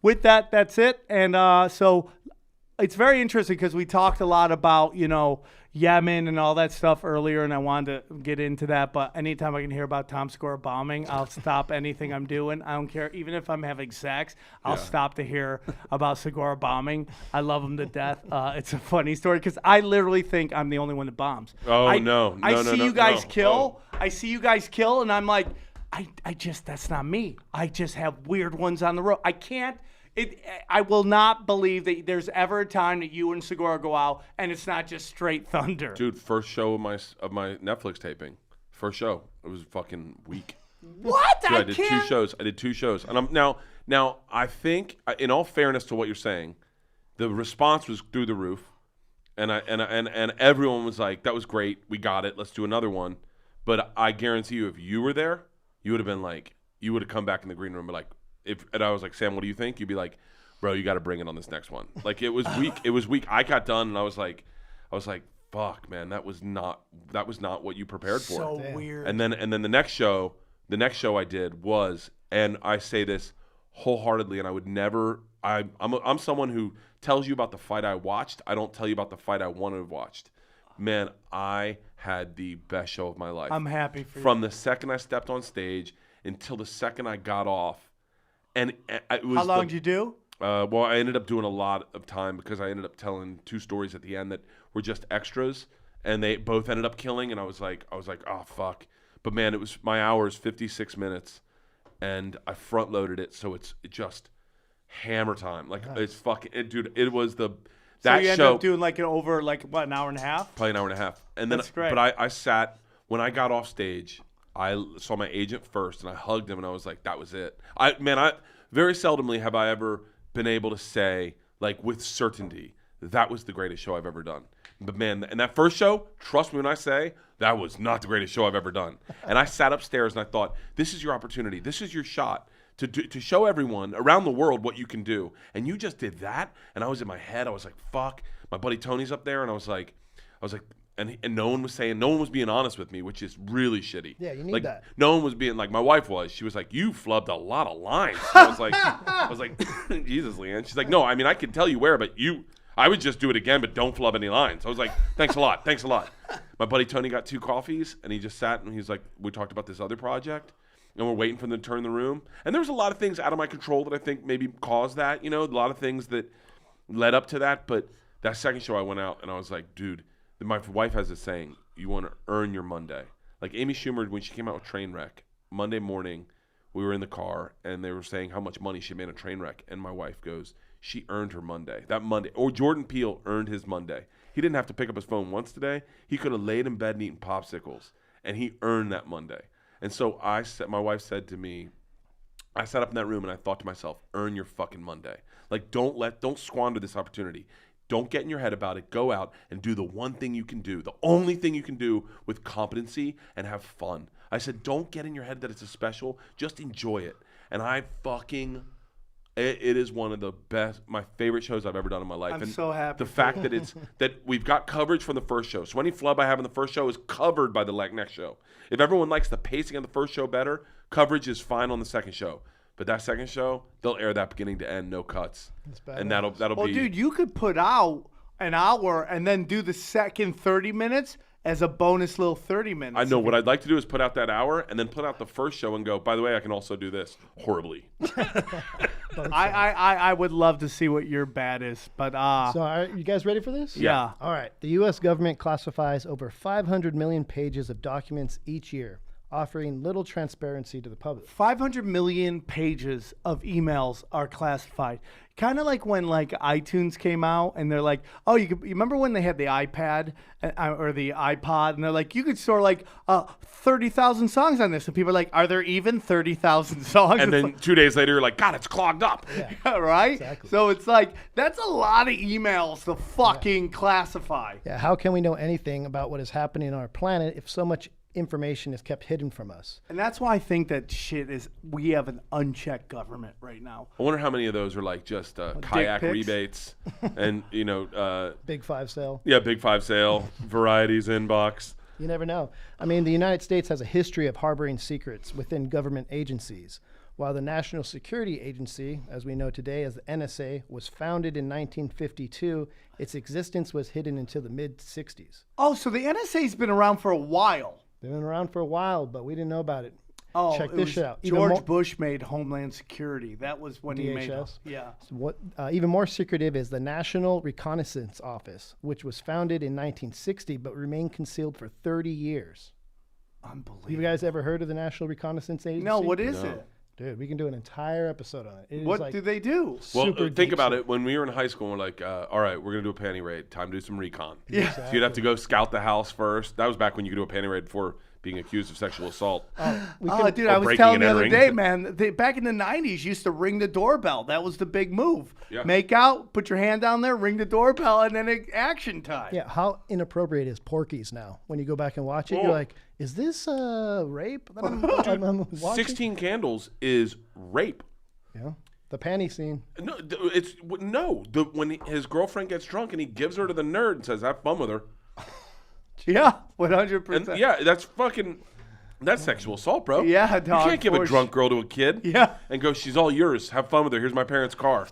with that, that's it. And so it's very interesting because we talked a lot about, Yemen and all that stuff earlier, and I wanted to get into that. But anytime I can hear about Tom Segura bombing, I'll stop anything I'm doing. I don't care. Even if I'm having sex, I'll stop to hear about Segura bombing. I love him to death. It's a funny story because I literally think I'm the only one that bombs. No. I see you guys kill. I see you guys kill, and I'm like, that's not me. I just have weird ones on the road. I can't. I will not believe that there's ever a time that you and Segura go out and it's not just straight thunder. Dude, first show of my Netflix taping. First show. It was fucking weak. What? Dude, I did 2 shows. And I'm now I think, in all fairness to what you're saying, the response was through the roof. And everyone was like, that was great. We got it. Let's do another one. But I guarantee you, if you were there, you would have been like, you would have come back in the green room and be like, and I was like, Sam, what do you think? You'd be like, bro, you got to bring it on this next one. Like, it was weak. It was weak. I got done and I was like, fuck, man, that was not what you prepared for. So weird. And then the next show I did was, and I say this wholeheartedly, and I would never. I'm someone who tells you about the fight I watched. I don't tell you about the fight I wanted to have watched. Man, I had the best show of my life. I'm happy for you. From the second I stepped on stage until the second I got off. And it was How long did you do? Well, I ended up doing a lot of time because I ended up telling 2 stories at the end that were just extras, and they both ended up killing. And I was like, oh fuck. But man, it was my hour is 56 minutes, and I front loaded it, so it's just hammer time. Like it's fucking, dude. It was that So you ended show up doing like an hour and a half? probably an hour and a half, and then That's great. But I sat when I got off stage. I saw my agent first, and I hugged him, and I was like, that was it. I very seldomly have I ever been able to say, like, with certainty, that was the greatest show I've ever done. But, man, and that first show, trust me when I say, that was not the greatest show I've ever done. And I sat upstairs, and I thought, this is your opportunity. This is your shot to show everyone around the world what you can do. And you just did that, and I was in my head. I was like, fuck. My buddy Tony's up there, and I was like, and no one was being honest with me, which is really shitty. Yeah, you need that. No one was being like, my wife was. She was like, you flubbed a lot of lines. I was like, Jesus, Leanne. She's like, no, I mean, I can tell you where, but I would just do it again, but don't flub any lines. I was like, thanks a lot. My buddy Tony got 2 coffees, and he just sat and he's like, we talked about this other project, and we're waiting for them to turn the room. And there was a lot of things out of my control that I think maybe caused that, a lot of things that led up to that. But that second show I went out, and I was like, dude, my wife has this saying, you want to earn your Monday. Like Amy Schumer, when she came out with Trainwreck, Monday morning, we were in the car, and they were saying how much money she made on Trainwreck. And my wife goes, she earned her Monday. That Monday. Or Jordan Peele earned his Monday. He didn't have to pick up his phone once today. He could have laid in bed and eaten popsicles, and he earned that Monday. And so my wife said to me, I sat up in that room, and I thought to myself, earn your fucking Monday. Like, don't squander this opportunity. Don't get in your head about it. Go out and do the one thing you can do, the only thing you can do with competency, and have fun. I said, don't get in your head that it's a special. Just enjoy it. And I fucking It is one of the best, my favorite shows I've ever done in my life. I'm and so happy the for fact you. that it's that we've got coverage from the first show. So any flub I have in the first show is covered by the next show. If everyone likes the pacing of the first show better, coverage is fine on the second show. But that second show, they'll air that beginning to end, no cuts. And that'll Well, be. dude, you could put out an hour and then do the second 30 minutes as a bonus little 30 minutes. I know what I'd like to do is put out that hour and then put out the first show and go, by the way, I can also do this horribly. I would love to see what your bad is, but So are you guys ready for this? yeah. All right. The U.S. government classifies over 500 million pages of documents each year, offering little transparency to the public. 500 million pages of emails are classified. Kind of like when like iTunes came out and they're like, oh, you remember when they had the iPad or the iPod and they're like, you could store like 30,000 songs on this. And people are like, are there even 30,000 songs? And then 2 days later, you're like, God, it's clogged up. Yeah, right? Exactly. So it's like, that's a lot of emails to fucking classify. Yeah. How can we know anything about what is happening on our planet if so much information is kept hidden from us? And that's why I think that we have an unchecked government right now. I wonder how many of those are like just kayak pics? rebates and, Big Five sale. yeah, Big Five sale, Varieties inbox. You never know. I mean, the United States has a history of harboring secrets within government agencies. While the National Security Agency, as we know today as the NSA, was founded in 1952, its existence was hidden until the mid-60s. Oh, so the NSA's been around for a while. They've been around for a while, but we didn't know about it. Oh, Check it this was shit out. Even George more- Bush made Homeland Security. That was when he made it. DHS? Yeah. So what even more secretive is the National Reconnaissance Office, which was founded in 1960 but remained concealed for 30 years. Unbelievable. You guys ever heard of the National Reconnaissance Agency? No, what is it? Dude, we can do an entire episode on it. It is What like do they do? Well, super think deep about shit. it. When we were in high school, we're like, all right, we're going to do a panty raid. Time to do some recon. Yeah. So you'd have to go scout the house first. That was back when you could do a panty raid before being accused of sexual assault. Oh, dude, or I was breaking telling and the other entering. day, man, back in the 90s, used to ring the doorbell. That was the big move. Yeah. Make out, put your hand down there, ring the doorbell, and then action time. Yeah, how inappropriate is Porky's now? When you go back and watch it, Oh. you're like, is this rape that I'm watching? 16 Candles is rape. Yeah. The panty scene. No, when his girlfriend gets drunk and he gives her to the nerd and says, have fun with her. Yeah, 100%. And yeah, that's sexual assault, bro. Yeah, dog, You can't give a for drunk girl to a kid. Yeah. And go, she's all yours. Have fun with her. Here's my parents' car.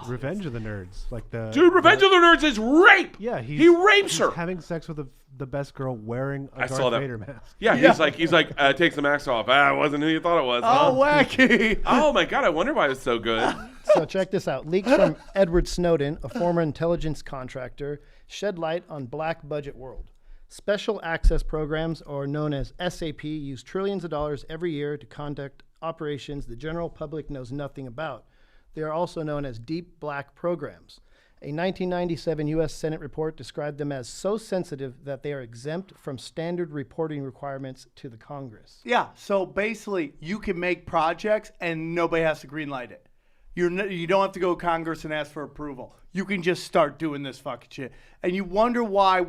Revenge of the Nerds, like the Dude, Revenge of the Nerds is rape. Yeah, he rapes he's her. having sex with the best girl wearing a I Darth saw that. Vader mask. Yeah, he's like, takes the mask off. It wasn't who you thought it was. Oh, huh? wacky. Oh my God, I wonder why it's so good. So check this out. Leaks from Edward Snowden, a former intelligence contractor, shed light on black budget world. Special access programs, or known as SAP, use trillions of dollars every year to conduct operations the general public knows nothing about. They are also known as deep black programs. A 1997 U.S. Senate report described them as so sensitive that they are exempt from standard reporting requirements to the Congress. Yeah, so basically, you can make projects and nobody has to greenlight it. You don't have to go to Congress and ask for approval. You can just start doing this fucking shit. And you wonder why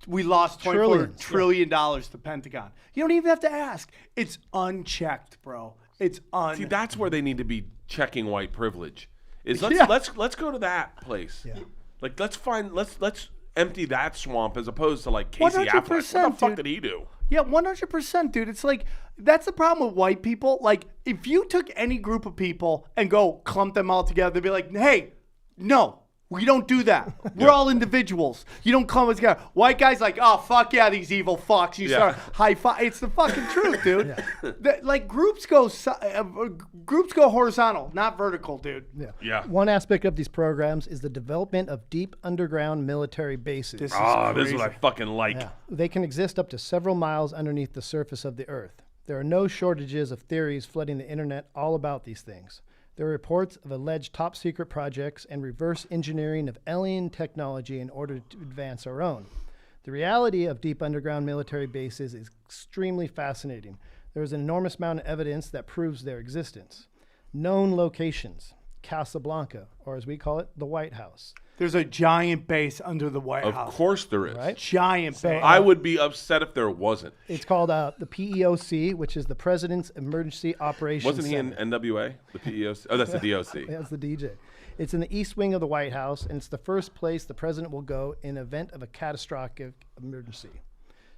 we lost $24 trillion to the Pentagon. You don't even have to ask. It's unchecked, bro. It's See, that's where they need to be checking white privilege. Let's go to that place. Yeah. Like let's empty that swamp as opposed to like Casey Affleck. What the fuck did he do? Yeah, 100%, dude. It's like, that's the problem with white people. Like, if you took any group of people and go clump them all together, they'd be like, hey, no, we don't do that. We're all individuals. You don't clump us together. White guys like, oh, fuck yeah, these evil fucks. You start high five. It's the fucking truth, dude. Like, groups go horizontal, not vertical, dude. Yeah. One aspect of these programs is the development of deep underground military bases. This is what I fucking like. Yeah. They can exist up to several miles underneath the surface of the Earth. There are no shortages of theories flooding the internet all about these things. There are reports of alleged top-secret projects and reverse engineering of alien technology in order to advance our own. The reality of deep underground military bases is extremely fascinating. There is an enormous amount of evidence that proves their existence. Known locations: Casablanca, or as we call it, the White House. There's a giant base under the White Of House. course there is. Right? Giant base. I would be upset if there wasn't. It's called the PEOC, which is the President's Emergency Operations Wasn't he Center. in NWA? The PEOC? Oh, that's the DOC. That's the DJ. It's in the east wing of the White House, and it's the first place the president will go in event of a catastrophic emergency.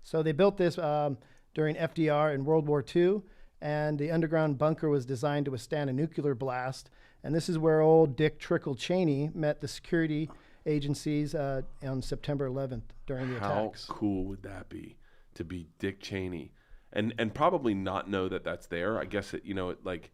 So they built this during FDR in World War II, and the underground bunker was designed to withstand a nuclear blast. And this is where old Dick Trickle Cheney met the security agencies on September 11th during the attacks. How cool would that be to be Dick Cheney and probably not know that that's there? I guess it, like.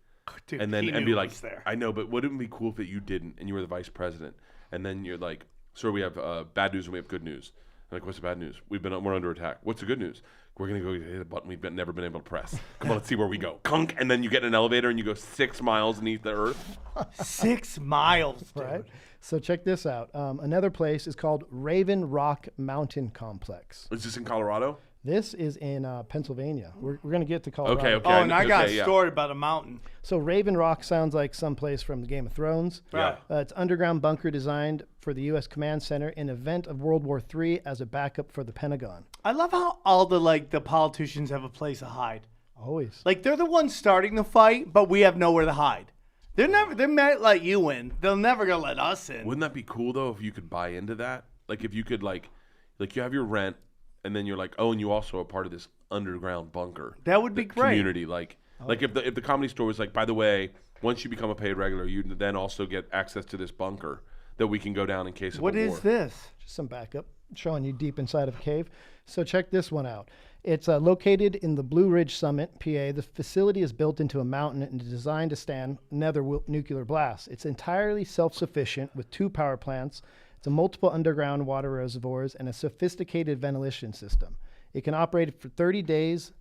Dude, And then he and knew be it like, was there. I know, but wouldn't it be cool if you didn't and you were the vice president? And then you're like, sir, we have bad news and we have good news. I'm like, what's the bad news? We're under attack. What's the good news? We're gonna go hit a button we've never been able to press. Come on, let's see where we go. Kunk, and then you get in an elevator and you go 6 miles beneath the earth. 6 miles, dude. Right? So check this out. Another place is called Raven Rock Mountain Complex. Is this in Colorado? This is in Pennsylvania. We're going to get to Colorado. Okay. Oh, and I got okay, a yeah. story about a mountain. So Raven Rock sounds like someplace from the Game of Thrones. Yeah. It's underground bunker designed for the U.S. Command Center in event of World War III as a backup for the Pentagon. I love how all the politicians have a place to hide. Always. Like they're the ones starting the fight, but we have nowhere to hide. They might let you in. They're never gonna let us in. Wouldn't that be cool though if you could buy into that? Like if you could like you have your rent and then you're like, oh, and you also are part of this underground bunker. That would be great. Community, like if the Comedy Store was like, by the way, once you become a paid regular, you then also get access to this bunker that we can go down in case of What a war. is this? Just some backup, showing you deep inside of a cave. So check this one out. It's located in the Blue Ridge Summit, PA. The facility is built into a mountain and is designed to stand another nuclear blast. It's entirely self-sufficient with 2 power plants. It's a multiple underground water reservoirs and a sophisticated ventilation system. It can operate for 30 days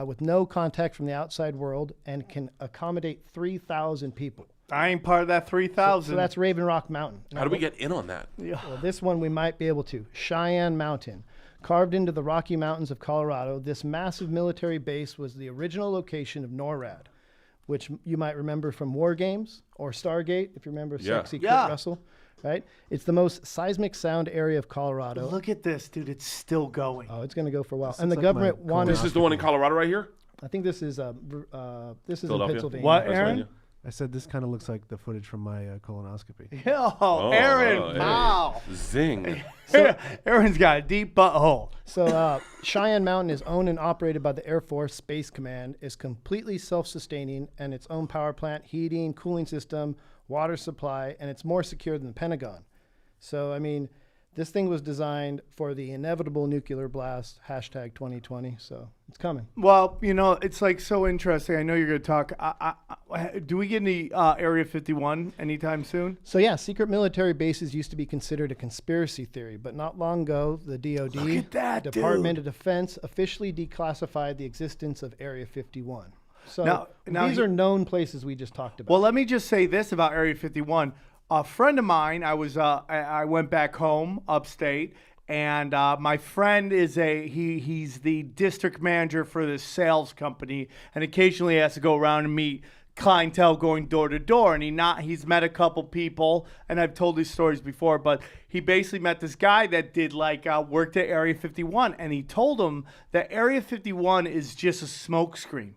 with no contact from the outside world and can accommodate 3,000 people. I ain't part of that 3,000. So that's Raven Rock Mountain. How do we get in on that? Well, this one we might be able to. Cheyenne Mountain. Carved into the Rocky Mountains of Colorado, this massive military base was the original location of NORAD, which you might remember from War Games or Stargate, if you remember Sexy Kurt Russell. Right? It's the most seismic sound area of Colorado. Look at this, dude. It's still going. Oh, it's going to go for a while. This And the looks like government my wanted. This is the one in Colorado right here? I think this is in Philadelphia? Pennsylvania. What, Pennsylvania? Aaron? I said this kind of looks like the footage from my colonoscopy. Oh, Aaron, hey. wow. Zing. Aaron's got a deep butthole. So Cheyenne Mountain is owned and operated by the Air Force Space Command, is completely self-sustaining, and its own power plant, heating, cooling system, water supply, and it's more secure than the Pentagon. So, I mean, this thing was designed for the inevitable nuclear blast, hashtag 2020, so it's coming. Well, it's like so interesting. I know you're going to talk. Do we get any Area 51 anytime soon? So yeah, secret military bases used to be considered a conspiracy theory, but not long ago, the DoD, Look at that, Department dude. of Defense, officially declassified the existence of Area 51. So Now these are known places we just talked about. Well, let me just say this about Area 51. A friend of mine, I went back home upstate, and my friend is he's the district manager for this sales company, and occasionally has to go around and meet clientele going door to door. And he's met a couple people, and I've told these stories before, but he basically met this guy that did worked at Area 51, and he told him that Area 51 is just a smokescreen,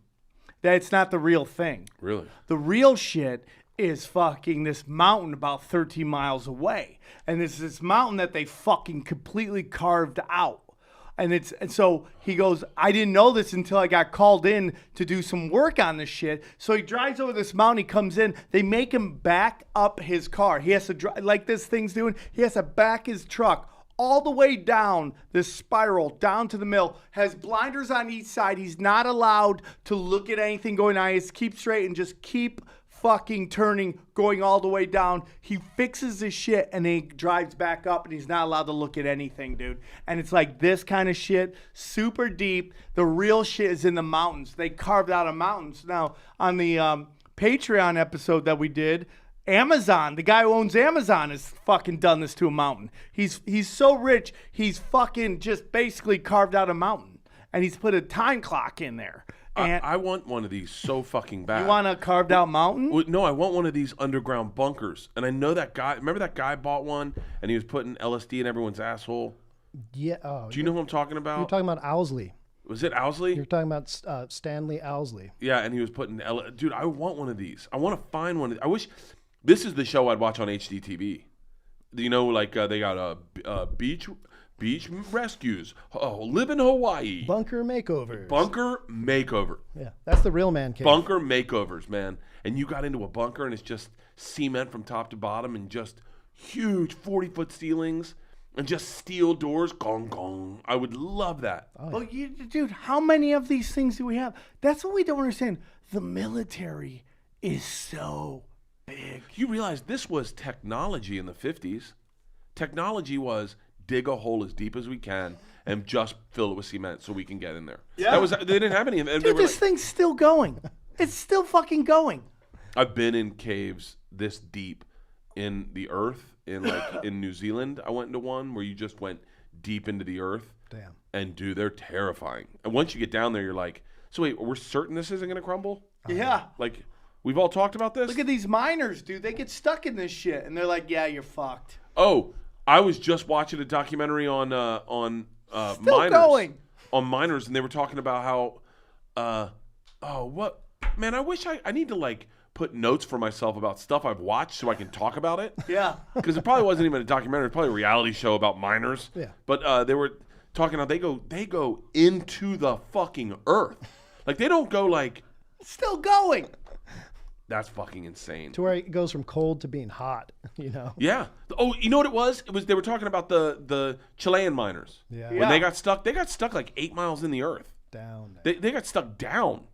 that it's not the real thing. Really? The real shit is fucking this mountain about 13 miles away. And it's this mountain that they fucking completely carved out. And so he goes, I didn't know this until I got called in to do some work on this shit. So he drives over this mountain, he comes in, they make him back up his car. He has to drive, like this thing's doing, he has to back his truck all the way down this spiral, down to the mill, has blinders on each side. He's not allowed to look at anything going on. He has to keep straight and just keep fucking turning, going all the way down. He fixes his shit and then he drives back up and he's not allowed to look at anything, dude. And it's like this kind of shit, super deep. The real shit is in the mountains. They carved out of mountains. Now, on the Patreon episode that we did, Amazon, the guy who owns Amazon, has fucking done this to a mountain. He's so rich, he's fucking just basically carved out a mountain. And he's put a time clock in there. I want one of these so fucking bad. You want a carved out mountain? Well, no, I want one of these underground bunkers. And I know that guy. Remember that guy bought one and he was putting LSD in everyone's asshole? Yeah. Oh, Do you know who I'm talking about? You're talking about Owsley. Was it Owsley? You're talking about Stanley Owsley. Yeah, and he was putting dude, I want one of these. I want to find one. I wish this is the show I'd watch on HDTV. You know, like they got beach rescues. Oh, live in Hawaii. Bunker makeovers. Bunker makeover. Yeah, that's the real man cave. Bunker makeovers, man. And you got into a bunker and it's just cement from top to bottom and just huge 40-foot ceilings and just steel doors. Gong, gong. I would love that. Oh, Well, dude, how many of these things do we have? That's what we don't understand. The military is so big. You realize this was technology in the 50s. Technology was dig a hole as deep as we can and just fill it with cement so we can get in there. Yeah. They didn't have any. Dude, this thing's still going. It's still fucking going. I've been in caves this deep in the earth in New Zealand. I went into one where you just went deep into the earth. Damn. And dude, they're terrifying. And once you get down there, you're like, so wait, we're certain this isn't going to crumble? Yeah. Like, we've all talked about this? Look at these miners, dude. They get stuck in this shit, and they're like, "Yeah, you're fucked." Oh, I was just watching a documentary on Still miners. going. On miners, and they were talking about how, man, I wish I need to like put notes for myself about stuff I've watched so I can talk about it. Yeah. Because it probably wasn't even a documentary. It was probably a reality show about miners. Yeah. But they were talking how they go into the fucking earth. Like they don't go like. Still going. That's fucking insane. To where it goes from cold to being hot, you know? Yeah. Oh, you know what it was? It was they were talking about the Chilean miners. Yeah. When they got stuck like 8 miles in the earth. Down. They got stuck down.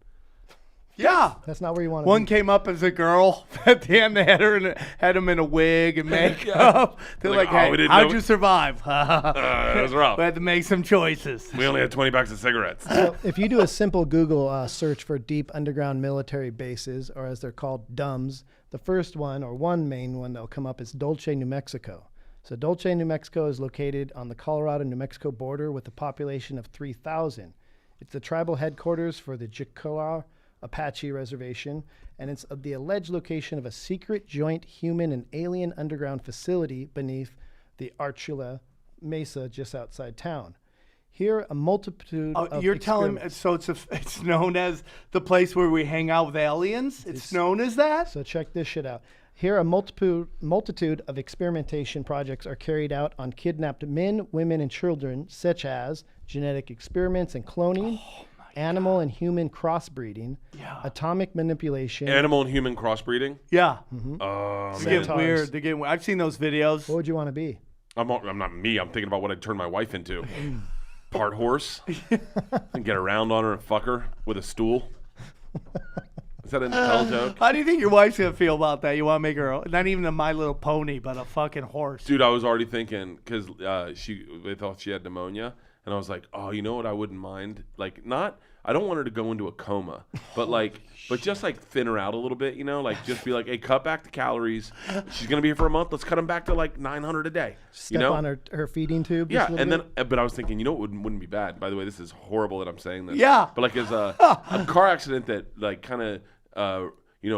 Yeah. That's not where you want to One be. came up as a girl. At the end, they had him in a wig and makeup. They're like, Like, oh, we "Hey, didn't how'd know- you survive?" That was rough. We had to make some choices. We only had 20 packs of cigarettes. So if you do a simple Google search for deep underground military bases, or as they're called, DUMBs, the first one, or one main one that'll come up, is Dulce, New Mexico. So Dulce, New Mexico is located on the Colorado-New Mexico border with a population of 3,000. It's the tribal headquarters for the Jiquilla Apache Reservation, and it's the alleged location of a secret joint human and alien underground facility beneath the Archula Mesa just outside town. Here, a multitude of You're telling me, so it's known as the place where we hang out with aliens? It's known as that? So check this shit out. Here, a multitude of experimentation projects are carried out on kidnapped men, women, and children, such as genetic experiments and cloning, animal and human crossbreeding, atomic manipulation. Animal and human crossbreeding. Yeah. Oh, They're man. getting weird. They're getting weird. I've seen those videos. What would you want to be? I'm not me. I'm thinking about what I'd turn my wife into. Part horse. And get around on her and fuck her with a stool. Is that an tell joke? How do you think your wife's going to feel about that? You want to make her, not even a My Little Pony, but a fucking horse. Dude, I was already thinking, because they thought she had pneumonia. And I was like, oh, you know what I wouldn't mind? Like, I don't want her to go into a coma, but but just like thin her out a little bit, you know? Like, just be like, hey, cut back the calories. She's going to be here for a month. Let's cut them back to like 900 a day. Step on her feeding tube? Yeah, just a little and bit? then, but I was thinking, you know what wouldn't be bad? By the way, this is horrible that I'm saying this. Yeah. But like, as a car accident that like kind of,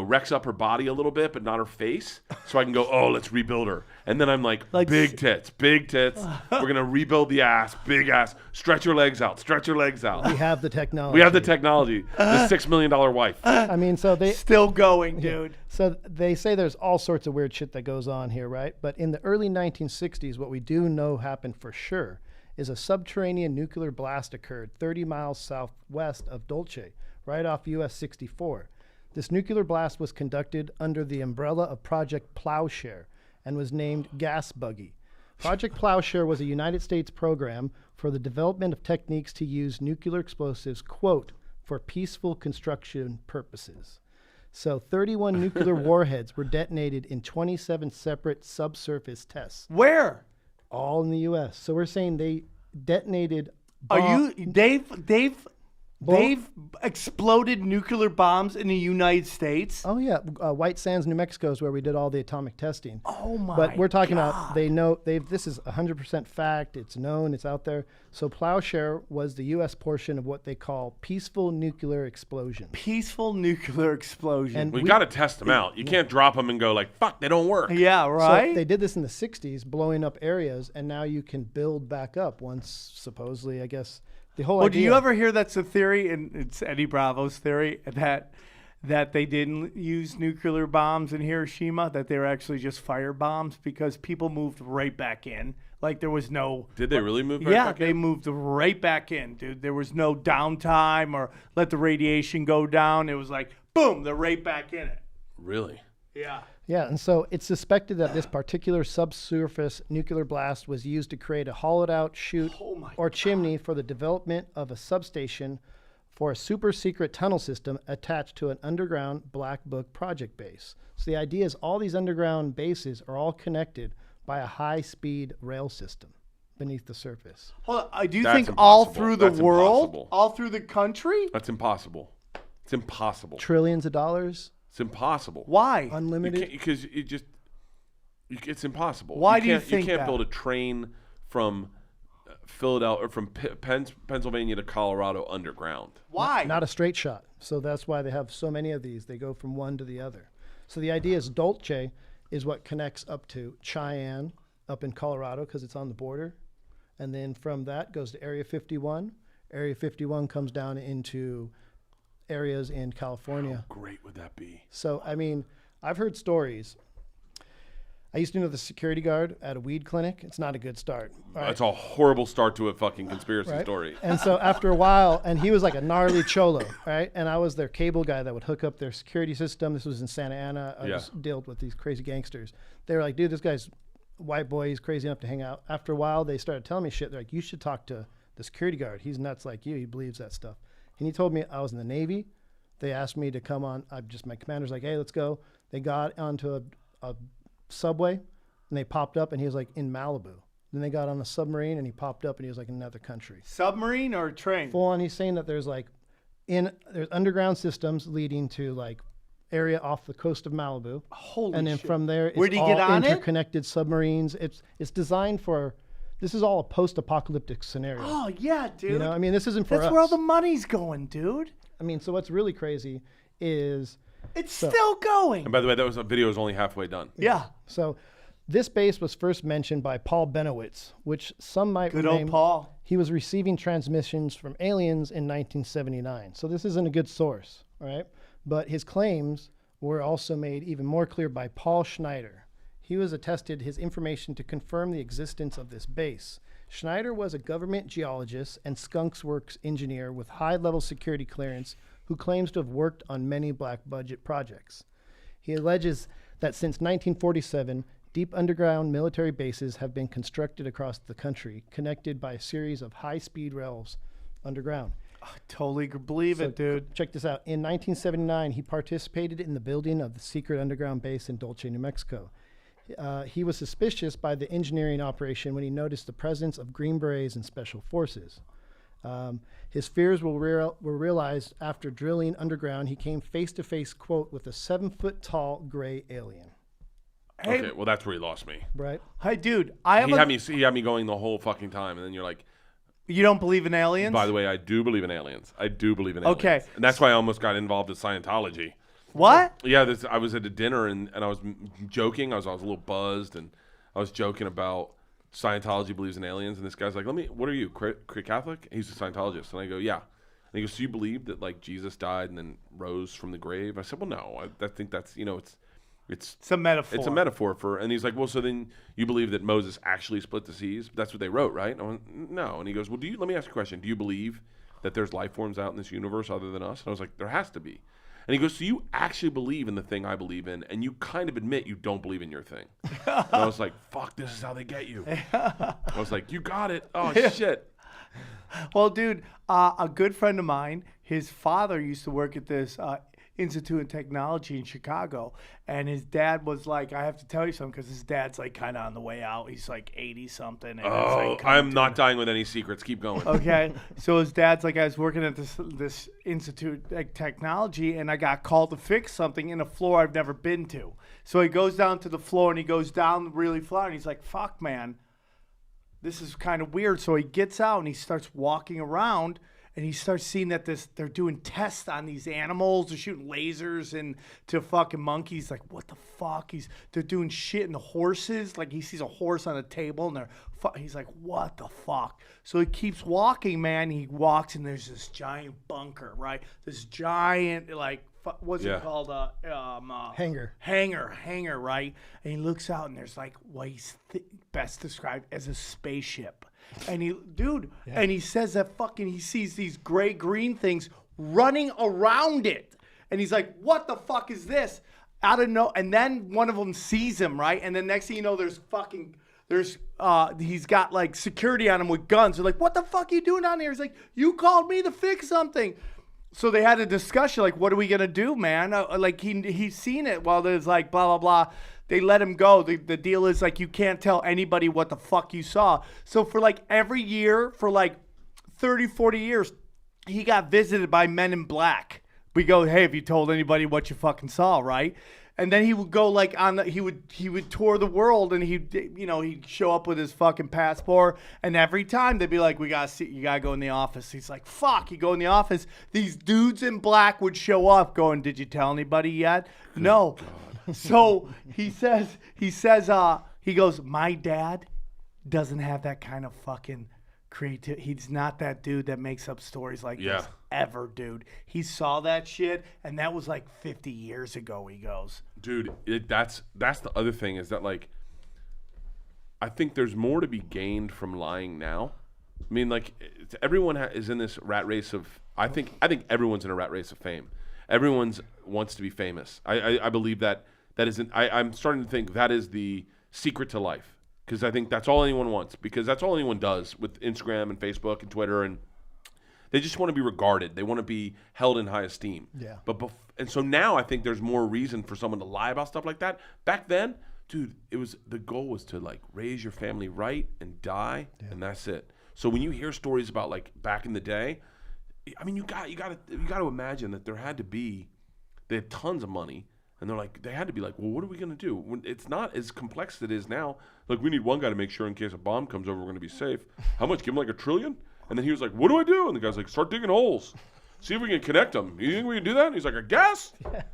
wrecks up her body a little bit, but not her face. So I can go, oh, let's rebuild her. And then I'm like big tits. We're going to rebuild the ass, big ass. Stretch your legs out. We have the technology. We have the technology. The $6 million wife. I mean, so they... Still going, dude. So they say there's all sorts of weird shit that goes on here, right? But in the early 1960s, what we do know happened for sure is a subterranean nuclear blast occurred 30 miles southwest of Dulce, right off US 64. This nuclear blast was conducted under the umbrella of Project Plowshare and was named Gas Buggy. Project Plowshare was a United States program for the development of techniques to use nuclear explosives, quote, for peaceful construction purposes. So 31 nuclear warheads were detonated in 27 separate subsurface tests. Where? All in the U.S. So we're saying they detonated... They've They've exploded nuclear bombs in the United States. Oh yeah, White Sands, New Mexico is where we did all the atomic testing. Oh my! But we're talking God. about they know this is 100% fact. It's known. It's out there. So Plowshare was the U.S. portion of what they call peaceful nuclear explosion. Peaceful nuclear explosion. And We got to test them out. You can't drop them and go like, fuck, they don't work. yeah, right. So they did this in the 60s, blowing up areas, and now you can build back up once supposedly, I guess. The whole Well, idea. do you ever hear that's a theory, and it's Eddie Bravo's theory, that they didn't use nuclear bombs in Hiroshima, that they were actually just fire bombs because people moved right back in. Like there was no. Did they really move right Yeah, back they in? moved right back in, dude. There was no downtime or let the radiation go down. It was like, boom, they're right back in it. Really? Yeah. Yeah, and so it's suspected that this particular subsurface nuclear blast was used to create a hollowed-out chute or chimney for the development of a substation for a super-secret tunnel system attached to an underground Black Book project base. So the idea is all these underground bases are all connected by a high-speed rail system beneath the surface. Hold on. Do you That's think all impossible. through the That's world, impossible. all through the country? That's impossible. It's impossible. Trillions of dollars, It's impossible. Why? unlimited. Because it's impossible. Why do you think you can't that? build a train from Philadelphia or from Pennsylvania to Colorado underground? Why? Not a straight shot. So that's why they have so many of these. They go from one to the other. So the idea is Dulce is what connects up to Cheyenne up in Colorado because it's on the border. And then from that goes to Area 51. Area 51 comes down into areas in California. How great would that be? So, I mean, I've heard stories. I used to know the security guard at a weed clinic. It's not a good start. All right? That's a horrible start to a fucking conspiracy Right? story. And so after a while, and he was like a gnarly cholo, right? And I was their cable guy that would hook up their security system. This was in Santa Ana. I just dealt with these crazy gangsters. They were like, dude, this guy's white boy. He's crazy enough to hang out. After a while, they started telling me shit. They're like, you should talk to the security guard. He's nuts like you. He believes that stuff. And he told me I was in the Navy. They asked me to come on. My commander's like, hey, let's go. They got onto a subway, and they popped up, and he was like in Malibu. Then they got on a submarine, and he popped up, and he was like in another country. Submarine or train? Full on, he's saying that there's underground systems leading to like area off the coast of Malibu. Holy and then shit. from there, it's Where'd he all get on it? interconnected submarines. It's designed for. This is all a post-apocalyptic scenario. Oh yeah, dude. You know, I mean, this isn't for That's us. where all the money's going, dude. I mean, so what's really crazy is It's still going. And by the way, that video was only halfway done. Yeah. so. This base was first mentioned by Paul Benowitz, which some might Good rename. old Paul. He was receiving transmissions from aliens in 1979. So this isn't a good source, all right? But his claims were also made even more clear by Paul Schneider. He was attested his information to confirm the existence of this base. Schneider was a government geologist and Skunks Works engineer with high-level security clearance who claims to have worked on many black budget projects. He alleges that since 1947, deep underground military bases have been constructed across the country, connected by a series of high-speed rails underground. I totally believe it, dude. Check this out. In 1979, he participated in the building of the secret underground base in Dulce, New Mexico. He was suspicious by the engineering operation when he noticed the presence of Green Berets and Special Forces. His fears were realized after drilling underground. He came face-to-face, quote, with a 7-foot-tall gray alien. Hey, Okay, well that's where he lost me. Right? hey, dude. I have He had me going the whole fucking time, and then you're like, You don't believe in aliens? by the way, I do believe in aliens. I do believe in aliens. Okay. And that's why I almost got involved in Scientology. What? Yeah, I was at a dinner and I was joking. I was a little buzzed, and I was joking about Scientology believes in aliens. And this guy's like, what are you, Catholic? He's a Scientologist. And I go, yeah. And he goes, so you believe that like Jesus died and then rose from the grave? I said, well, no. I think that's, It's a metaphor. It's a metaphor for, and he's like, well, so then you believe that Moses actually split the seas? That's what they wrote, right? And I went, no. And he goes, well, let me ask you a question. Do you believe that there's life forms out in this universe other than us? And I was like, there has to be. And he goes, so you actually believe in the thing I believe in, and you kind of admit you don't believe in your thing. And I was like, fuck, this is how they get you. I was like, you got it. Oh, shit. Well, dude, a good friend of mine, his father used to work at this Institute of Technology in Chicago. And his dad was like, I have to tell you something, because his dad's like kind of on the way out. He's like 80-something. Oh, I'm not dying with any secrets. Keep going. Okay. So his dad's like, I was working at this Institute of Technology, and I got called to fix something in a floor I've never been to. So he goes down to the floor, and he goes down really far, and he's like, fuck, man, this is kind of weird. So he gets out, and he starts walking around, and he starts seeing that they're doing tests on these animals. They're shooting lasers into fucking monkeys. Like, what the fuck? They're doing shit in the horses. Like, he sees a horse on a table, and he's like, what the fuck? So he keeps walking, man. He walks, and there's this giant bunker, right? This giant, like, what's it called? Hangar, right? And he looks out, and there's like what he's best described as a spaceship. And and he says that he sees these gray-green things running around it. And he's like, what the fuck is this? And then one of them sees him, right? And then next thing you know, he's got like security on him with guns. They're like, what the fuck are you doing down here? He's like, you called me to fix something. So they had a discussion, like, what are we going to do, man? Like, he's seen it while there's like, blah, blah, blah. They let him go. The deal is, like, you can't tell anybody what the fuck you saw. So for, like, every year, for, like, 30, 40 years, he got visited by men in black. We go, hey, have you told anybody what you fucking saw, right? And then he would go, like, he would tour the world, and he'd show up with his fucking passport, and every time they'd be like, you gotta go in the office. He's like, fuck, you go in the office. These dudes in black would show up going, did you tell anybody yet? No. So he goes, my dad doesn't have that kind of fucking creativity. He's not that dude that makes up stories like this ever, dude. He saw that shit, and that was like 50 years ago, he goes. Dude, that's the other thing is that, like, I think there's more to be gained from lying now. I mean, like, everyone is in this rat race of, I think everyone's in a rat race of fame. Everyone wants to be famous. I believe that isn't, I'm starting to think that is the secret to life. Because I think that's all anyone wants. Because that's all anyone does with Instagram and Facebook and Twitter. And they just want to be regarded. They want to be held in high esteem. Yeah. And so now I think there's more reason for someone to lie about stuff like that. Back then, dude, the goal was to, like, raise your family right and die, and that's it. So when you hear stories about, like, back in the day, I mean, you got to imagine that they had tons of money. And they had to be like, well, what are we going to do? When it's not as complex as it is now. Like, we need one guy to make sure in case a bomb comes over, we're going to be safe. How much? Give him like $1 trillion? And then he was like, what do I do? And the guy's like, start digging holes. See if we can connect them. You think we can do that? And he's like, I guess.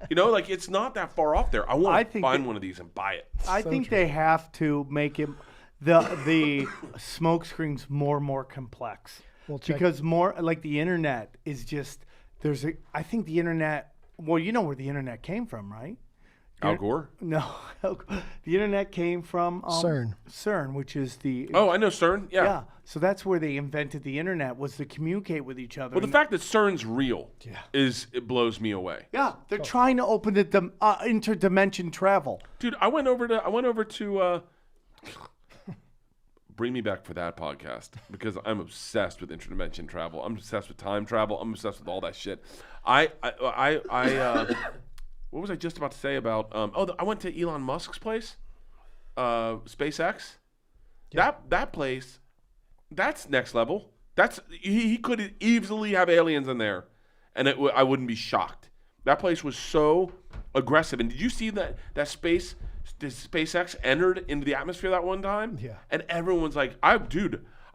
Like, it's not that far off there. I want to find one of these and buy it. I think they have to make it, the smoke screens more and more complex. Well, because more, like, the internet is just, I think the internet, well, you know where the internet came from, right? Al Gore? No. The internet came from CERN, which is the... Oh, I know CERN. Yeah. So that's where they invented the internet, was to communicate with each other. Well, the fact that CERN's real it blows me away. Yeah, they're trying to open the interdimension travel. Dude, I went over to bring me back for that podcast, because I'm obsessed with interdimension travel. I'm obsessed with time travel. I'm obsessed with all that shit. What was I just about to say about? I went to Elon Musk's place, SpaceX. Yeah. That place, that's next level. He could easily have aliens in there, and I wouldn't be shocked. That place was so aggressive. And did you see that SpaceX entered into the atmosphere that one time? Yeah. And everyone's like, I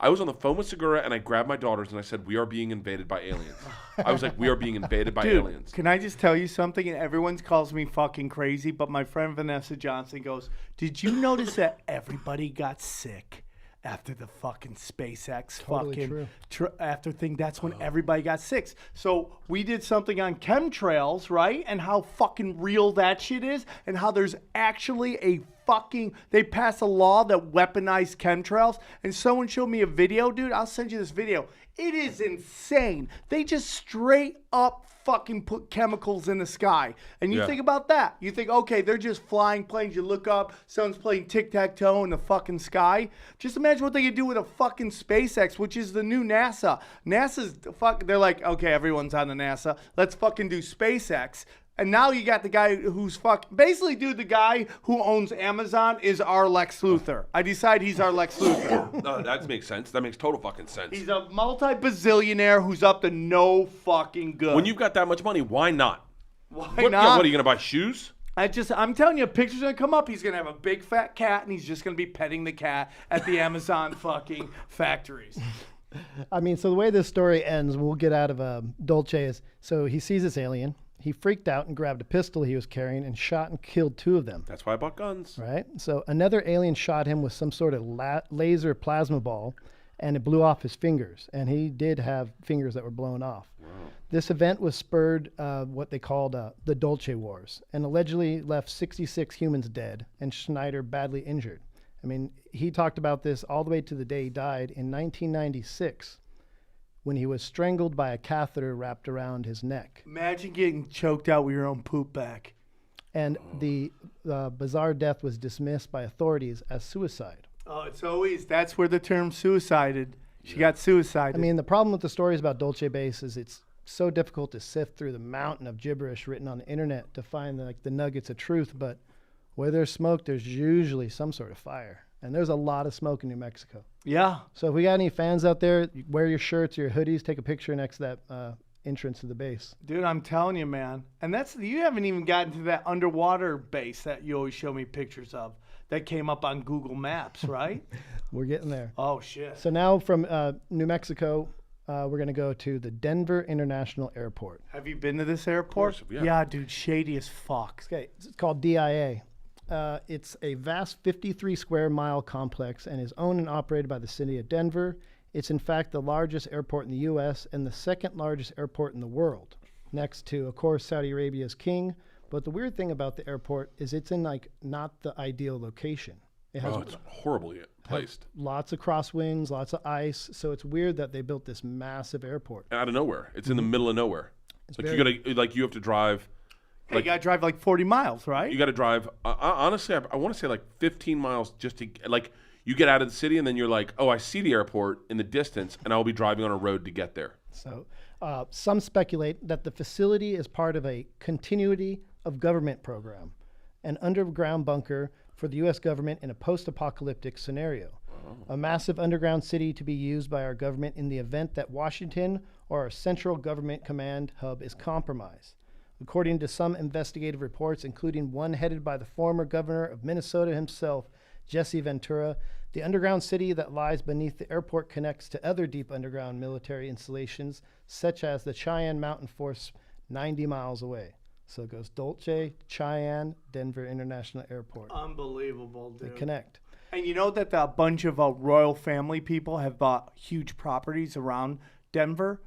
was on the phone with Segura, and I grabbed my daughters, and I said, we are being invaded by aliens. I was like, we are being invaded by aliens. Can I just tell you something? And everyone calls me fucking crazy, but my friend Vanessa Johnson goes, did you notice that everybody got sick after the fucking SpaceX Totally after thing? That's when everybody got sick. So we did something on chemtrails, right? And how fucking real that shit is, and how there's actually they passed a law that weaponized chemtrails, and someone showed me a video, dude. I'll send you this video. It is insane. They just straight up fucking put chemicals in the sky. And you think about that. You think, okay, they're just flying planes. You look up, someone's playing tic-tac-toe in the fucking sky. Just imagine what they could do with a fucking SpaceX, which is the new NASA. They're like, okay, everyone's on the NASA. Let's fucking do SpaceX. And now you got the guy who's basically, dude, the guy who owns Amazon is our Lex Luthor. I decide he's our Lex Luthor. No, that makes sense. That makes total fucking sense. He's a multi-bazillionaire who's up to no fucking good. When you've got that much money, why not? Why What, not? yeah, what are you gonna buy shoes? I'm telling you, a picture's gonna come up. He's gonna have a big fat cat, and he's just gonna be petting the cat at the Amazon fucking factories. I mean, so the way this story ends, we'll get out of Dolce is, so he sees this alien. He freaked out and grabbed a pistol he was carrying and shot and killed 2 of them. That's why I bought guns. Right? So another alien shot him with some sort of laser plasma ball, and it blew off his fingers. And he did have fingers that were blown off. Wow. This event was spurred what they called the Dolce Wars, and allegedly left 66 humans dead and Schneider badly injured. I mean, he talked about this all the way to the day he died in 1996 when he was strangled by a catheter wrapped around his neck. Imagine getting choked out with your own poop back. And the bizarre death was dismissed by authorities as suicide. Oh, that's where the term suicided. She got suicided. I mean, the problem with the stories about Dolce Base is it's so difficult to sift through the mountain of gibberish written on the internet to find the nuggets of truth. But where there's smoke, there's usually some sort of fire. And there's a lot of smoke in New Mexico. Yeah. So if we got any fans out there, wear your shirts or your hoodies, take a picture next to that entrance to the base. Dude, I'm telling you, man. And you haven't even gotten to that underwater base that you always show me pictures of that came up on Google Maps, right? We're getting there. Oh, shit. So now from New Mexico, we're going to go to the Denver International Airport. Have you been to this airport? Of course, yeah. Yeah, dude, shady as fuck. Okay, it's called DIA. It's a vast 53 square mile complex and is owned and operated by the city of Denver. It's in fact the largest airport in the U.S. and the second largest airport in the world, next to, of course, Saudi Arabia's king. But the weird thing about the airport is it's in not the ideal location. It has It's horribly placed. lots of crosswinds, lots of ice. So it's weird that they built this massive airport. Out of nowhere. It's in the middle of nowhere. You have to drive. Hey, you got to drive 40 miles, right? You got to drive. Honestly, I want to say 15 miles just to you get out of the city and then you're like, oh, I see the airport in the distance and I'll be driving on a road to get there. So some speculate that the facility is part of a continuity of government program, an underground bunker for the U.S. government in a post-apocalyptic scenario. A massive underground city to be used by our government in the event that Washington or our central government command hub is compromised. According to some investigative reports, including one headed by the former governor of Minnesota himself, Jesse Ventura, the underground city that lies beneath the airport connects to other deep underground military installations, such as the Cheyenne Mountain Force 90 miles away. So it goes Dolce, Cheyenne, Denver International Airport. Unbelievable, dude. They connect. And you know that a bunch of royal family people have bought huge properties around Denver?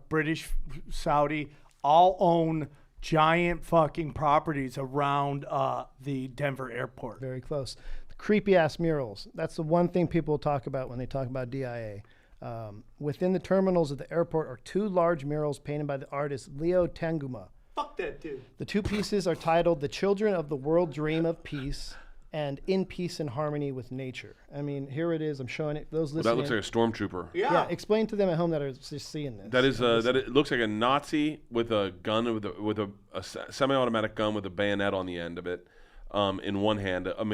British, Saudi, all own giant fucking properties around the Denver airport. Very close. The creepy ass murals. That's the one thing people talk about when they talk about DIA. Within the terminals of the airport are 2 large murals painted by the artist Leo Tanguma. Fuck that dude. The 2 pieces are titled The Children of the World Dream of Peace and In Peace and Harmony with Nature. I mean, here it is. I'm showing it. Those listening. That looks like a stormtrooper. Yeah. Explain to them at home that are just seeing this. That is it looks like a Nazi with a gun with a semi-automatic gun with a bayonet on the end of it, in one hand, a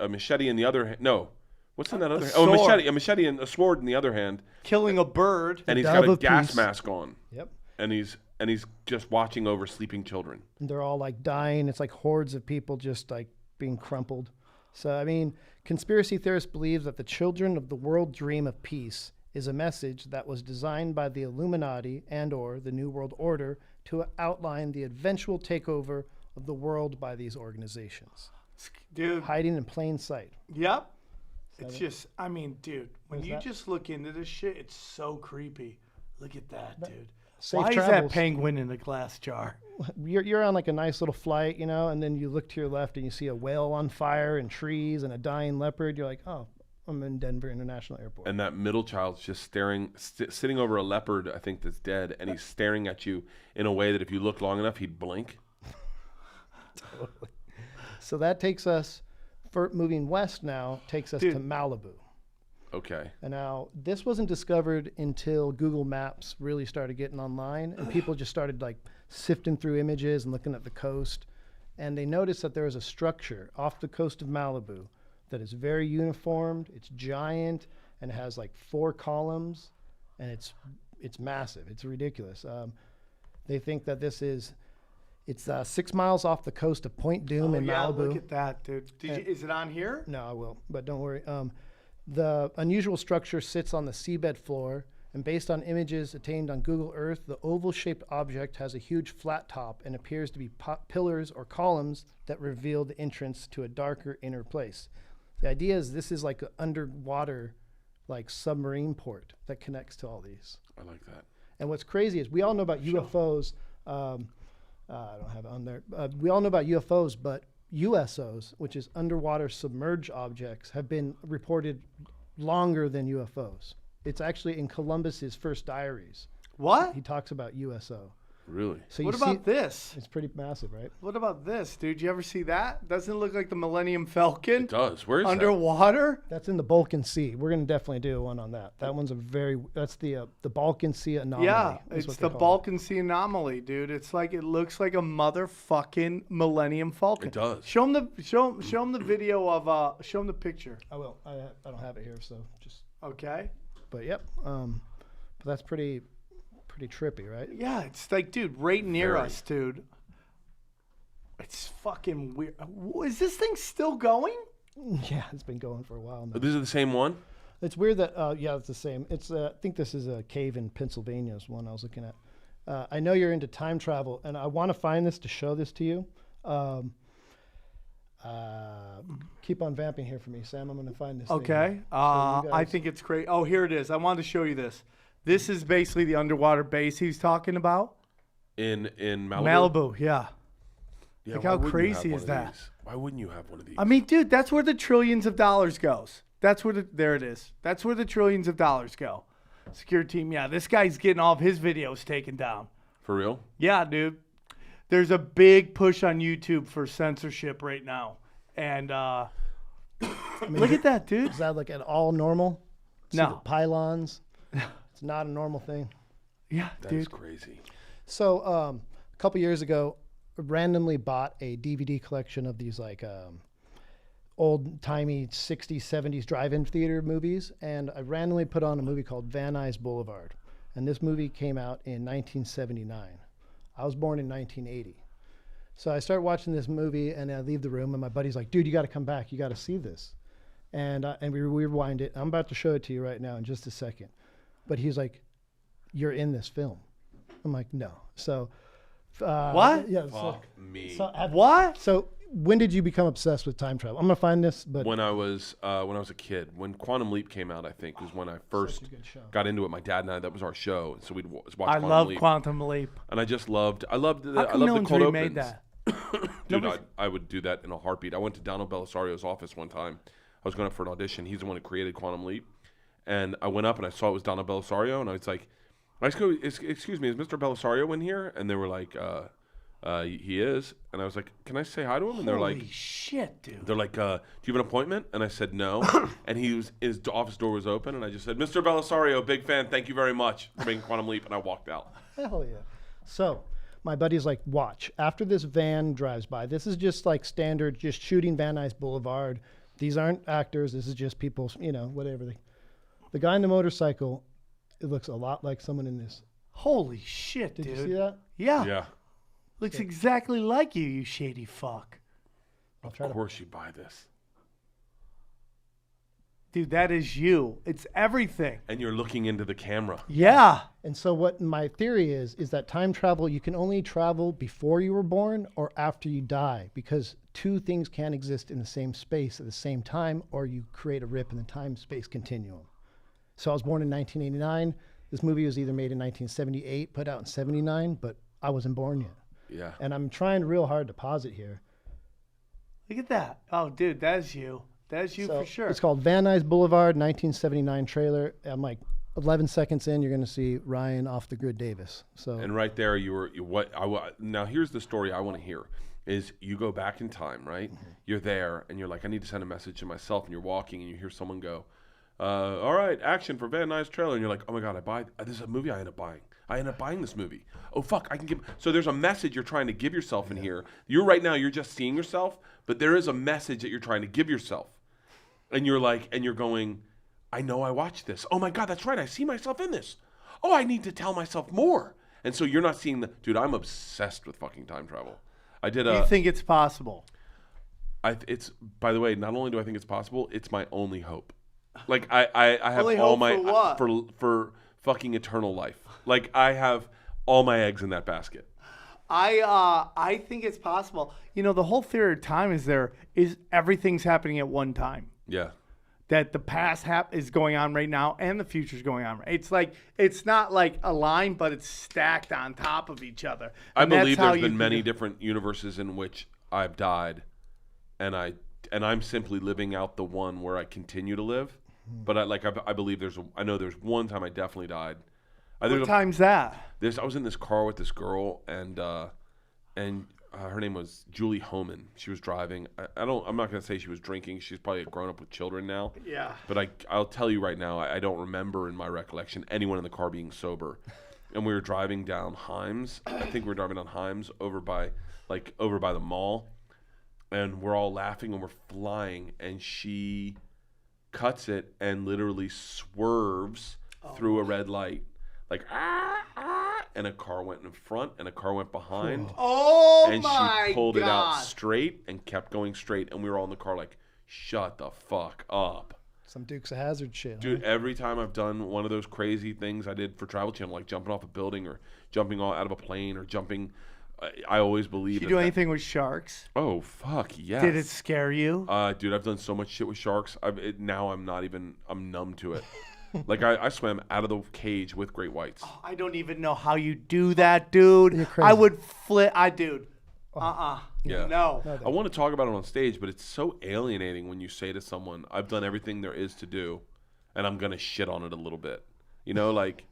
machete in the other hand. No, what's in that other? Sword. A machete and a sword in the other hand. Killing a bird. And he's dove got a of gas peace. mask on. Yep. And he's just watching over sleeping children. And they're all dying. It's like hordes of people just being crumpled. So, I mean, conspiracy theorists believe that the children of the world dream of peace is a message that was designed by the Illuminati and or the New World Order to outline the eventual takeover of the world by these organizations. Dude. Hiding in plain sight. Yep. It's just, dude, when you that? just look into this shit, it's so creepy. Look at that, dude. Safe Why is that travels. penguin in a glass jar? You're on a nice little flight, and then you look to your left and you see a whale on fire and trees and a dying leopard. You're like, oh, I'm in Denver International Airport. And that middle child's just sitting over a leopard, I think, that's dead, and he's staring at you in a way that if you look long enough, he'd blink. Totally. So that takes us, moving west now, takes us Dude. to Malibu. Okay. And now this wasn't discovered until Google Maps really started getting online, and people just started like sifting through images and looking at the coast, and they noticed that there is a structure off the coast of Malibu that is very uniformed. It's giant and it has like 4 columns, and it's massive. It's ridiculous. They think that it's 6 miles off the coast of Point Doom in Malibu. Look at that, dude. Is it on here? No, I will, but don't worry. The unusual structure sits on the seabed floor, and based on images obtained on Google Earth, the oval-shaped object has a huge flat top and appears to be pillars or columns that reveal the entrance to a darker inner place. The idea is this is like an underwater, like submarine port that connects to all these. I like that. And what's crazy is we all know about UFOs. I don't have it on there. We all know about UFOs, but USOs, which is underwater submerged objects, have been reported longer than UFOs. It's actually in Columbus's first diaries. What? He talks about USO. Really? So What about this? It's pretty massive, right? What about this, dude? You ever see that? Doesn't it look like the Millennium Falcon? It does. Where is that? Underwater? That's in the Balkan Sea. We're going to definitely do one on that. That one's that's the Balkan Sea anomaly. Yeah, is it's what they the call it. Balkan Sea anomaly, dude. It's like it looks like a motherfucking Millennium Falcon. It does. Show him the video of show him the picture. I will. I don't have it here, so just. Okay. But yep. But that's pretty trippy, right? Yeah, it's like, dude, right near Very. us, dude. It's fucking weird. Is this thing still going? Yeah, it's been going for a while now. This is the same one? It's weird that yeah, it's the same. It's I think this is a cave in Pennsylvania is one I was looking at. I know you're into time travel, and I want to find this to show this to you. Keep on vamping here for me, Sam. I'm going to find this. Okay. thing. I think it's great. Oh, here it is. I wanted to show you this. This is basically the underwater base he's talking about. In Malibu? Malibu, yeah. Yeah, Like, why how wouldn't you crazy have one is of that? these? Why wouldn't you have one of these? I mean, dude, that's where the trillions of dollars goes. That's where there it is. That's where the trillions of dollars go. Security team, yeah. This guy's getting all of his videos taken down. For real? Yeah, dude. There's a big push on YouTube for censorship right now. And look at that, dude. Is that like at all normal? See No. the pylons. It's not a normal thing. Yeah, That dude. is crazy. So a couple years ago, I randomly bought a DVD collection of these like old-timey 60s, 70s drive-in theater movies, and I randomly put on a movie called Van Nuys Boulevard. And this movie came out in 1979. I was born in 1980. So I start watching this movie, and I leave the room, and my buddy's like, dude, you got to come back. You got to see this. And we rewind it. I'm about to show it to you right now in just a second. But he's like, you're in this film. I'm like, no. So What? Yeah. Fuck me. What? So when did you become obsessed with time travel? I'm going to find this, but When I was a kid, when Quantum Leap came out, I think was when I first good show. got into it. My dad and I, that was our show, so we'd watch I Quantum love Leap. Quantum Leap. And I loved How the come no cold one's opens. remade that? Dude, I would do that in a heartbeat. I went to Donald Belisario's office one time. I was going up for an audition. He's the one who created Quantum Leap. And I went up and I saw it was Donald Belisario, and I was like, excuse me, is Mr. Belisario in here? And they were like, he is. And I was like, can I say hi to him? And they're Holy like, shit, dude. do you have an appointment? And I said no. And his office door was open, and I just said, Mr. Belisario, big fan, thank you very much for making Quantum Leap, and I walked out. hell yeah. So my buddy's like, watch. After this van drives by, this is just like standard, just shooting Van Nuys Boulevard. These aren't actors. This is just people, whatever. The guy on the motorcycle, it looks a lot like someone in this. Holy shit, Did dude. you see that? Yeah. Yeah. Looks exactly like you, you shady fuck. Of course you buy this. Dude, that is you. It's everything. And you're looking into the camera. Yeah. And so what my theory is that time travel, you can only travel before you were born or after you die, because two things can't exist in the same space at the same time, or you create a rip in the time-space continuum. So I was born in 1989. This movie was either made in 1978, put out in 79, but I wasn't born yet. Yeah. And I'm trying real hard to pause it here. Look at that. Oh, dude, that's you. That's you So for sure. It's called Van Nuys Boulevard, 1979 trailer. I'm like 11 seconds in, you're going to see Ryan off the grid Davis. So And right there, now here's the story I want to hear. Is you go back in time, right? Mm-hmm. You're there, and you're like, I need to send a message to myself, and you're walking, and you hear someone go, All right, action for Van Nuys trailer, and you're like, oh my god, this is a movie I end up buying. I end up buying this movie. Oh fuck, I can give. So there's a message you're trying to give yourself in here. You're just seeing yourself, but there is a message that you're trying to give yourself, and you're going, I know I watched this. Oh my god, that's right. I see myself in this. Oh, I need to tell myself more. And so you're not seeing dude. I'm obsessed with fucking time travel. You think it's possible? It's by the way, not only do I think it's possible, it's my only hope. Like I have Only all hope my for what? for fucking eternal life. Like I have all my eggs in that basket. I think it's possible. You know, the whole theory of time is everything's happening at one time. Yeah. That the past is going on right now and the future's going on. It's like it's not like a line, but it's stacked on top of each other. I And believe that's how there's been you many different universes in which I've died, and I'm simply living out the one where I continue to live. But I believe I know there's one time I definitely died. What time's that? I was in this car with this girl, and her name was Julie Homan. She was driving. I'm not gonna say she was drinking. She's probably grown up with children now. Yeah. But I'll tell you right now, I don't remember in my recollection anyone in the car being sober. And we were driving down Himes. I think we were driving down Himes over by the mall, and we're all laughing and we're flying, and she cuts it and literally swerves through a red light. Like, and a car went in front and a car went behind. Oh, and my she pulled it out God. straight and kept going straight. And we were all in the car like, shut the fuck up. Some Dukes of Hazzard shit. Dude, every time I've done one of those crazy things I did for Travel Channel, like jumping off a building or jumping out of a plane or jumping, I always believe. Did you do anything with sharks? Oh, fuck, yes. Did it scare you? Dude, I've done so much shit with sharks. Now I'm numb to it. Like I swam out of the cage with great whites. Oh, I don't even know how you do that, dude. You're crazy. I would flip. Dude. Yeah. No. I want to talk about it on stage, but it's so alienating when you say to someone, I've done everything there is to do, and I'm going to shit on it a little bit. You know, like...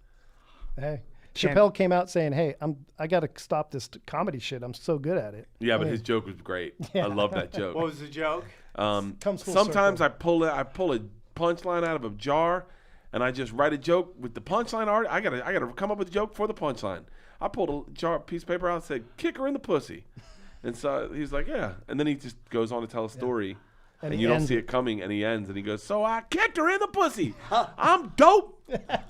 Hey, Chappelle came out saying, hey, I got to stop this comedy shit. I'm so good at it. Yeah, but his joke was great. I love that joke. What was the joke? Sometimes I pull a punchline out of a jar, and I just write a joke with the punchline already. I gotta come up with a joke for the punchline. I pulled a piece of paper out and said, kick her in the pussy. And so he's like, yeah. And then he just goes on to tell a story, and you don't see it coming, and he ends, and he goes, so I kicked her in the pussy. I'm dope.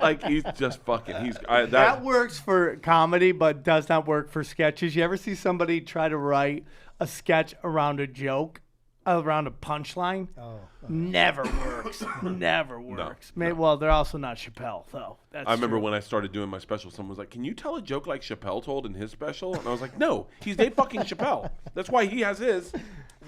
Like, he's just fucking, that works for comedy, but does not work for sketches. You ever see somebody try to write a sketch around a joke? Around a punchline, never works. Never works. No. Well, they're also not Chappelle, though. I remember when I started doing my special, someone was like, "Can you tell a joke like Chappelle told in his special?" And I was like, "No, he's Dave fucking Chappelle. That's why he has his."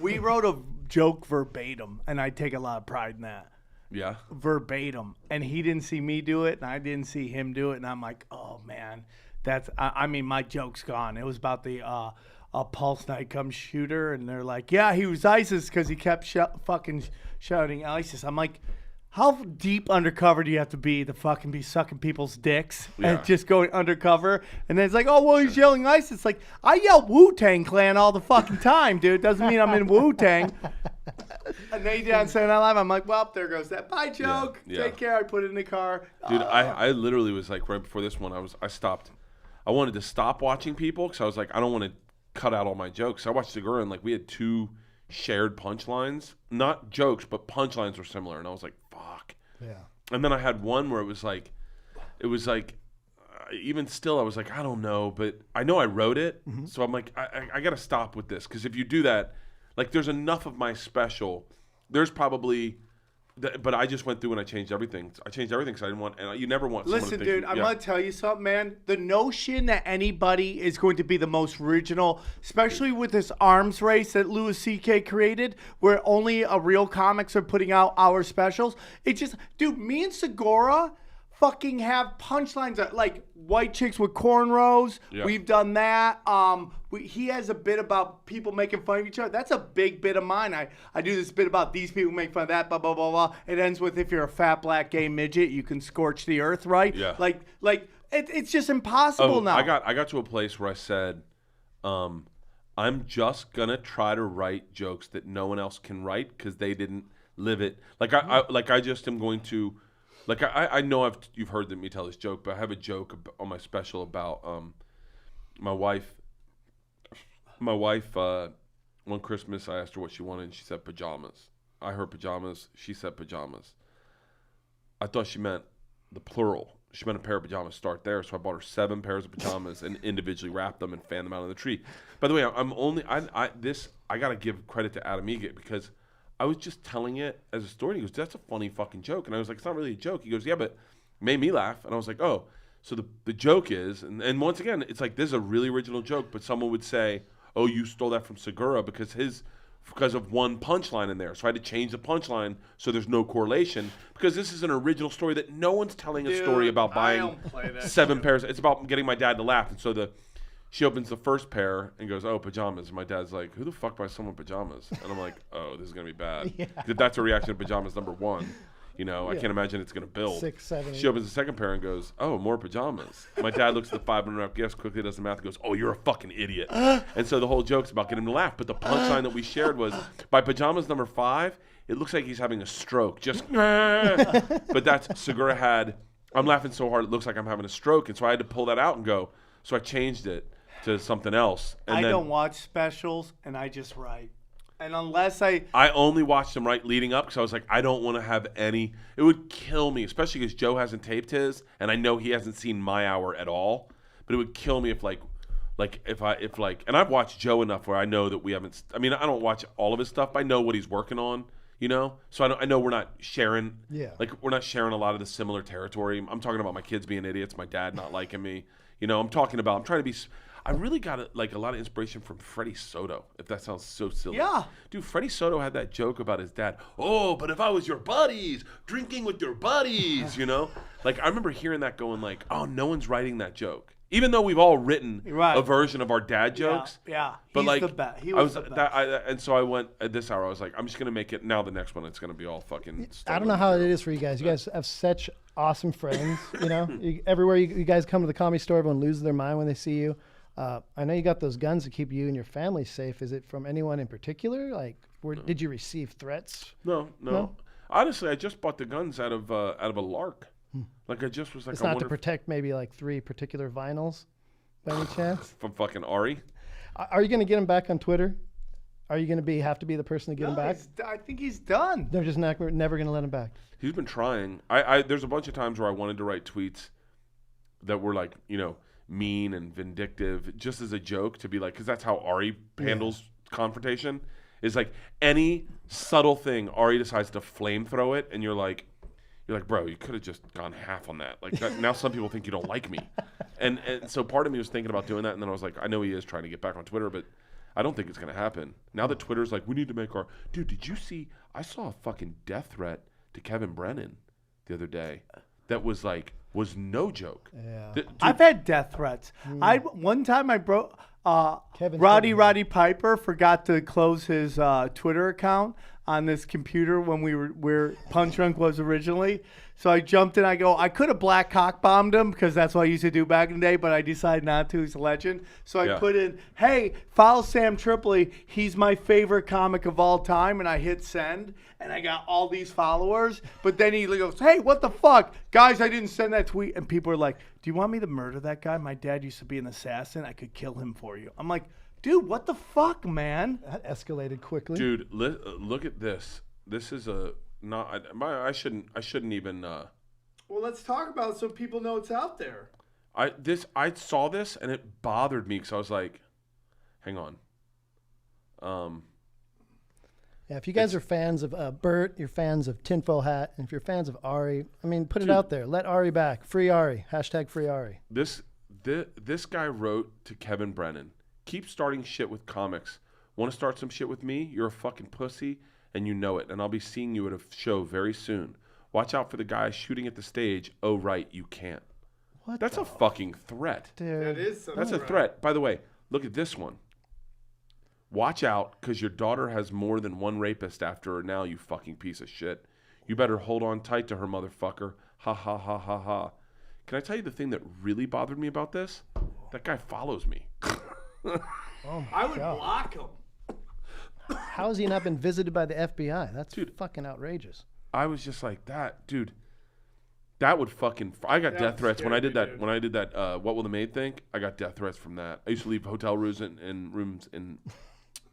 We wrote a joke verbatim, and I take a lot of pride in that. Yeah. Verbatim, and he didn't see me do it, and I didn't see him do it, and I'm like, "Oh man, that's." I mean, my joke's gone. It was about the. A Pulse Nightclub shooter, and they're like, yeah, he was ISIS because he kept fucking shouting ISIS. I'm like, how deep undercover do you have to be fucking be sucking people's dicks and just going undercover? And then it's like, oh, well, he's yelling ISIS. Like, I yell Wu-Tang Clan all the fucking time, dude. Doesn't mean I'm in Wu-Tang. And then he did on Saturday Night Live. I'm like, well, there goes that. Bye, joke. Yeah. Take care. I put it in the car. Dude, I literally was like, right before this one, I stopped. I wanted to stop watching people because I was like, I don't want to cut out all my jokes. I watched Segura, and like we had 2 shared punchlines, not jokes, but punchlines were similar, and I was like, "Fuck." Yeah. And then I had one where it was like, even still, I was like, I don't know, but I know I wrote it, so I'm like, I got to stop with this because if you do that, like, there's enough of my special. There's probably. But I just went through and I changed everything. I changed everything because I didn't want, and you never want someone to think. Listen, dude, I'm going to tell you something, man. The notion that anybody is going to be the most original, especially with this arms race that Louis C.K. created, where only real comics are putting out our specials. It just, dude, me and Segura fucking have punchlines that, like, white chicks with cornrows. Yeah. We've done that. He has a bit about people making fun of each other. That's a big bit of mine. I do this bit about these people make fun of that, blah, blah, blah, blah. It ends with, if you're a fat, black, gay midget, you can scorch the earth, right? Yeah. Like it's just impossible now. I got to a place where I said, I'm just going to try to write jokes that no one else can write because they didn't live it. Like I just am going to, like I know you've heard me tell this joke, but I have a joke on my special about my wife. My wife, one Christmas, I asked her what she wanted, and she said pajamas. I heard pajamas. She said pajamas. I thought she meant the plural. She meant a pair of pajamas. Start there. So I bought her 7 pairs of pajamas and individually wrapped them and fanned them out on the tree. By the way, I gotta give credit to Adam Egate because I was just telling it as a story. He goes, "That's a funny fucking joke," and I was like, "It's not really a joke." He goes, "Yeah, but it made me laugh," and I was like, "Oh." So the joke is, and once again, it's like this is a really original joke, but someone would say, "Oh, you stole that from Segura because of one punchline in there." So I had to change the punchline so there's no correlation because this is an original story that no one's telling a story about buying 7 pairs. It's about getting my dad to laugh. And so she opens the first pair and goes, "Oh, pajamas." And my dad's like, "Who the fuck buys someone pajamas?" And I'm like, "Oh, this is going to be bad." Because that's a reaction to pajamas number 1. You know, I can't imagine it's going to build. 6, 7, 8. She opens the second pair and goes, "Oh, more pajamas." My dad looks at the 500 gifts, quickly does the math, and goes, "Oh, you're a fucking idiot." And so the whole joke's about getting him to laugh. But the punchline that we shared was, by pajamas number 5, it looks like he's having a stroke. Just, but that's Segura had. I'm laughing so hard it looks like I'm having a stroke, and so I had to pull that out and go. So I changed it to something else. And I then, don't watch specials, and I just write. And unless I only watched them right leading up because I was like, I don't want to have any. It would kill me, especially because Joe hasn't taped his, and I know he hasn't seen my hour at all. But it would kill me if and I've watched Joe enough where I know that we haven't. I mean, I don't watch all of his stuff, but I know what he's working on. You know, so I know we're not sharing. Yeah. Like we're not sharing a lot of the similar territory. I'm talking about my kids being idiots, my dad not liking me. You know, I'm trying to be. I really got a lot of inspiration from Freddie Soto, if that sounds so silly. Yeah. Dude, Freddie Soto had that joke about his dad. "Oh, but if I was your buddies, drinking with your buddies," you know? Like, I remember hearing that going like, oh, no one's writing that joke. Even though we've all written a version of our dad jokes. Yeah. But He's like, the best. He was the best. and so I went, at this hour, I was like, I'm just going to make it, now the next one, it's going to be all fucking I don't know how it is for you guys. You guys have such awesome friends, you know? Everywhere you guys come to the Comedy Store, everyone loses their mind when they see you. I know you got those guns to keep you and your family safe. Is it from anyone in particular? Like, did you receive threats? No. Honestly, I just bought the guns out of a lark. Like I just was like, it's not to protect maybe like 3 particular vinyls, by any chance. From fucking Ari. Are you going to get him back on Twitter? Are you going to have to be the person to get him back? I think he's done. They're just never going to let him back. He's been trying. There's a bunch of times where I wanted to write tweets that were like, you know, mean and vindictive, just as a joke, to be like, because that's how Ari handles confrontation. Is like any subtle thing, Ari decides to flamethrow it, and you're like, bro, you could have just gone half on that. Like that, now some people think you don't like me, and so part of me was thinking about doing that, and then I was like, I know he is trying to get back on Twitter, but I don't think it's gonna happen. Now that Twitter's like, we need to make our dude. Did you see? I saw a fucking death threat to Kevin Brennan the other day. That was no joke. Yeah. I've had death threats. One time I broke. Roddy Piper forgot to close his Twitter account on this computer when where Punch Drunk was originally. So I jumped in. I go, I could have black cock bombed him because that's what I used to do back in the day, but I decided not to. He's a legend. So I put in, hey, follow Sam Tripoli. He's my favorite comic of all time. And I hit send, and I got all these followers. But then he goes, hey, what the fuck? Guys, I didn't send that tweet. And people are like, do you want me to murder that guy? My dad used to be an assassin. I could kill him for you. I'm like, dude, what the fuck, man? That escalated quickly. Dude, look at this. This is I shouldn't even. Well, let's talk about it so people know it's out there. I saw this and it bothered me because I was like, hang on. Yeah, if you guys are fans of Bert, you're fans of Tinfoil Hat, and if you're fans of Ari, I mean, put it out there. Let Ari back. Free Ari. Hashtag free Ari. This guy wrote to Kevin Brennan. Keep starting shit with comics. Want to start some shit with me? You're a fucking pussy, and you know it. And I'll be seeing you at a show very soon. Watch out for the guy shooting at the stage. Oh, right, you can't. That's a fucking threat. Dude. That is That's a threat. By the way, look at this one. Watch out, because your daughter has more than one rapist after her now, you fucking piece of shit. You better hold on tight to her, motherfucker. Ha, ha, ha, ha, ha. Can I tell you the thing that really bothered me about this? That guy follows me. I would block him. How has he not been visited by the FBI? That's fucking outrageous. I was just like, that dude. That would fucking. I got death threats when I did that. When I did that, what will the maid think? I got death threats from that. I used to leave hotel rooms in rooms in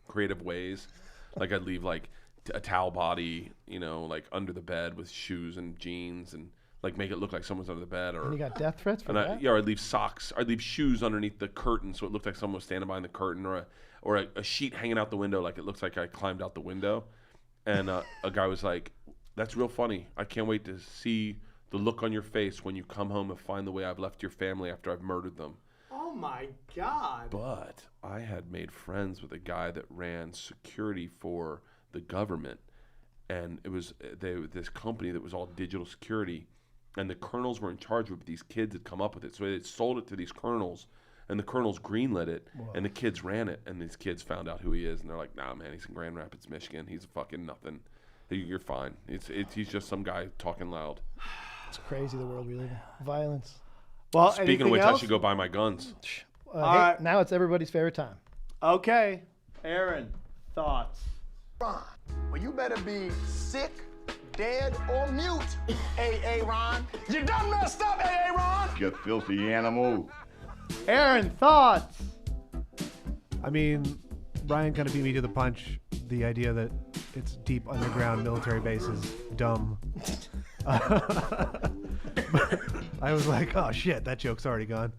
creative ways, like I'd leave like a towel body, like under the bed with shoes and jeans, and like make it look like someone's under the bed. Or And you got death threats for that? I'd leave socks. I'd leave shoes underneath the curtain, so it looked like someone was standing behind the curtain, or a sheet hanging out the window, like it looks like I climbed out the window. And a guy was like, "That's real funny. I can't wait to see the look on your face when you come home and find the way I've left your family after I've murdered them." Oh my God. But I had made friends with a guy that ran security for the government, and it was this company that was all digital security, and the colonels were in charge of it. These kids had come up with it, so they sold it to these colonels, and the colonels greenlit it, and the kids ran it, and these kids found out who he is, and they're like, "Nah, man, he's in Grand Rapids, Michigan. He's a fucking nothing. You're fine. He's just some guy talking loud." It's crazy the world we live in. Violence. Well, Speaking of which, I should go buy my guns. Hey, now it's everybody's favorite time. Okay. Aaron, thoughts? Ron, well, you better be sick, dead, or mute, A.A. Ron. You done messed up, A.A. Ron. You filthy animal. Aaron, thoughts? I mean, Brian kind of beat me to the punch. The idea that it's deep underground military bases, dumb. I was like, oh shit, that joke's already gone.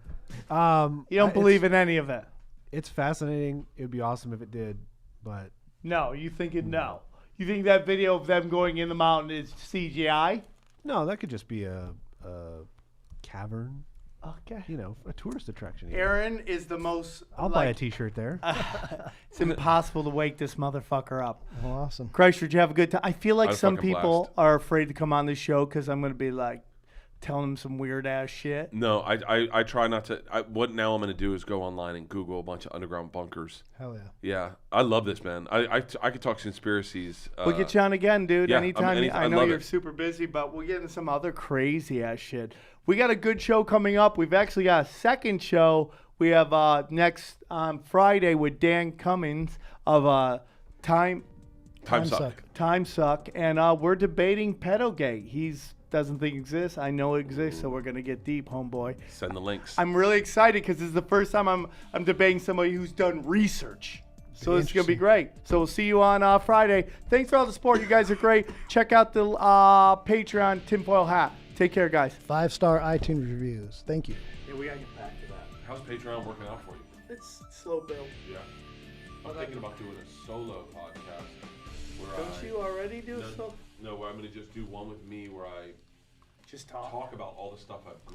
You don't believe in any of it? It's fascinating. It would be awesome if it did, but No, you think it no. You think that video of them going in the mountain is CGI? no, that could just be a cavern. Okay. A tourist attraction. Aaron is the most. I'll buy a T-shirt there. It's impossible to wake this motherfucker up. Oh, awesome. Kreischer, did you have a good time? I feel like I had a some fucking people blast. are afraid to come on this show because I'm going to be like telling them some weird ass shit. No, I try not to. What now I'm going to do is go online and Google a bunch of underground bunkers. Hell yeah. Yeah, I love this, man. I could talk conspiracies. We'll get you on again, dude. yeah, Anytime. anytime. I I know love you're it. super busy, but we'll get into some other crazy ass shit. We got a good show coming up. We've actually got a second show. We have next Friday with Dan Cummins of Time Suck, and we're debating pedogate. He's doesn't think it exists. I know it exists, so we're gonna get deep, homeboy. Send the links. I'm really excited because this is the first time I'm debating somebody who's done research. So it's going to be great. So we'll see you on Friday. Thanks for all the support. You guys are great. Check out the Patreon tinfoil hat. Take care, guys. 5-star iTunes reviews. Thank you. Yeah, we got to get back to that. How's Patreon working out for you? It's slow build. Yeah. I'm thinking about doing a solo podcast. Where Don't you already do no, slow? No, where I'm going to just do one with me where I Just talk. talk about all the stuff I've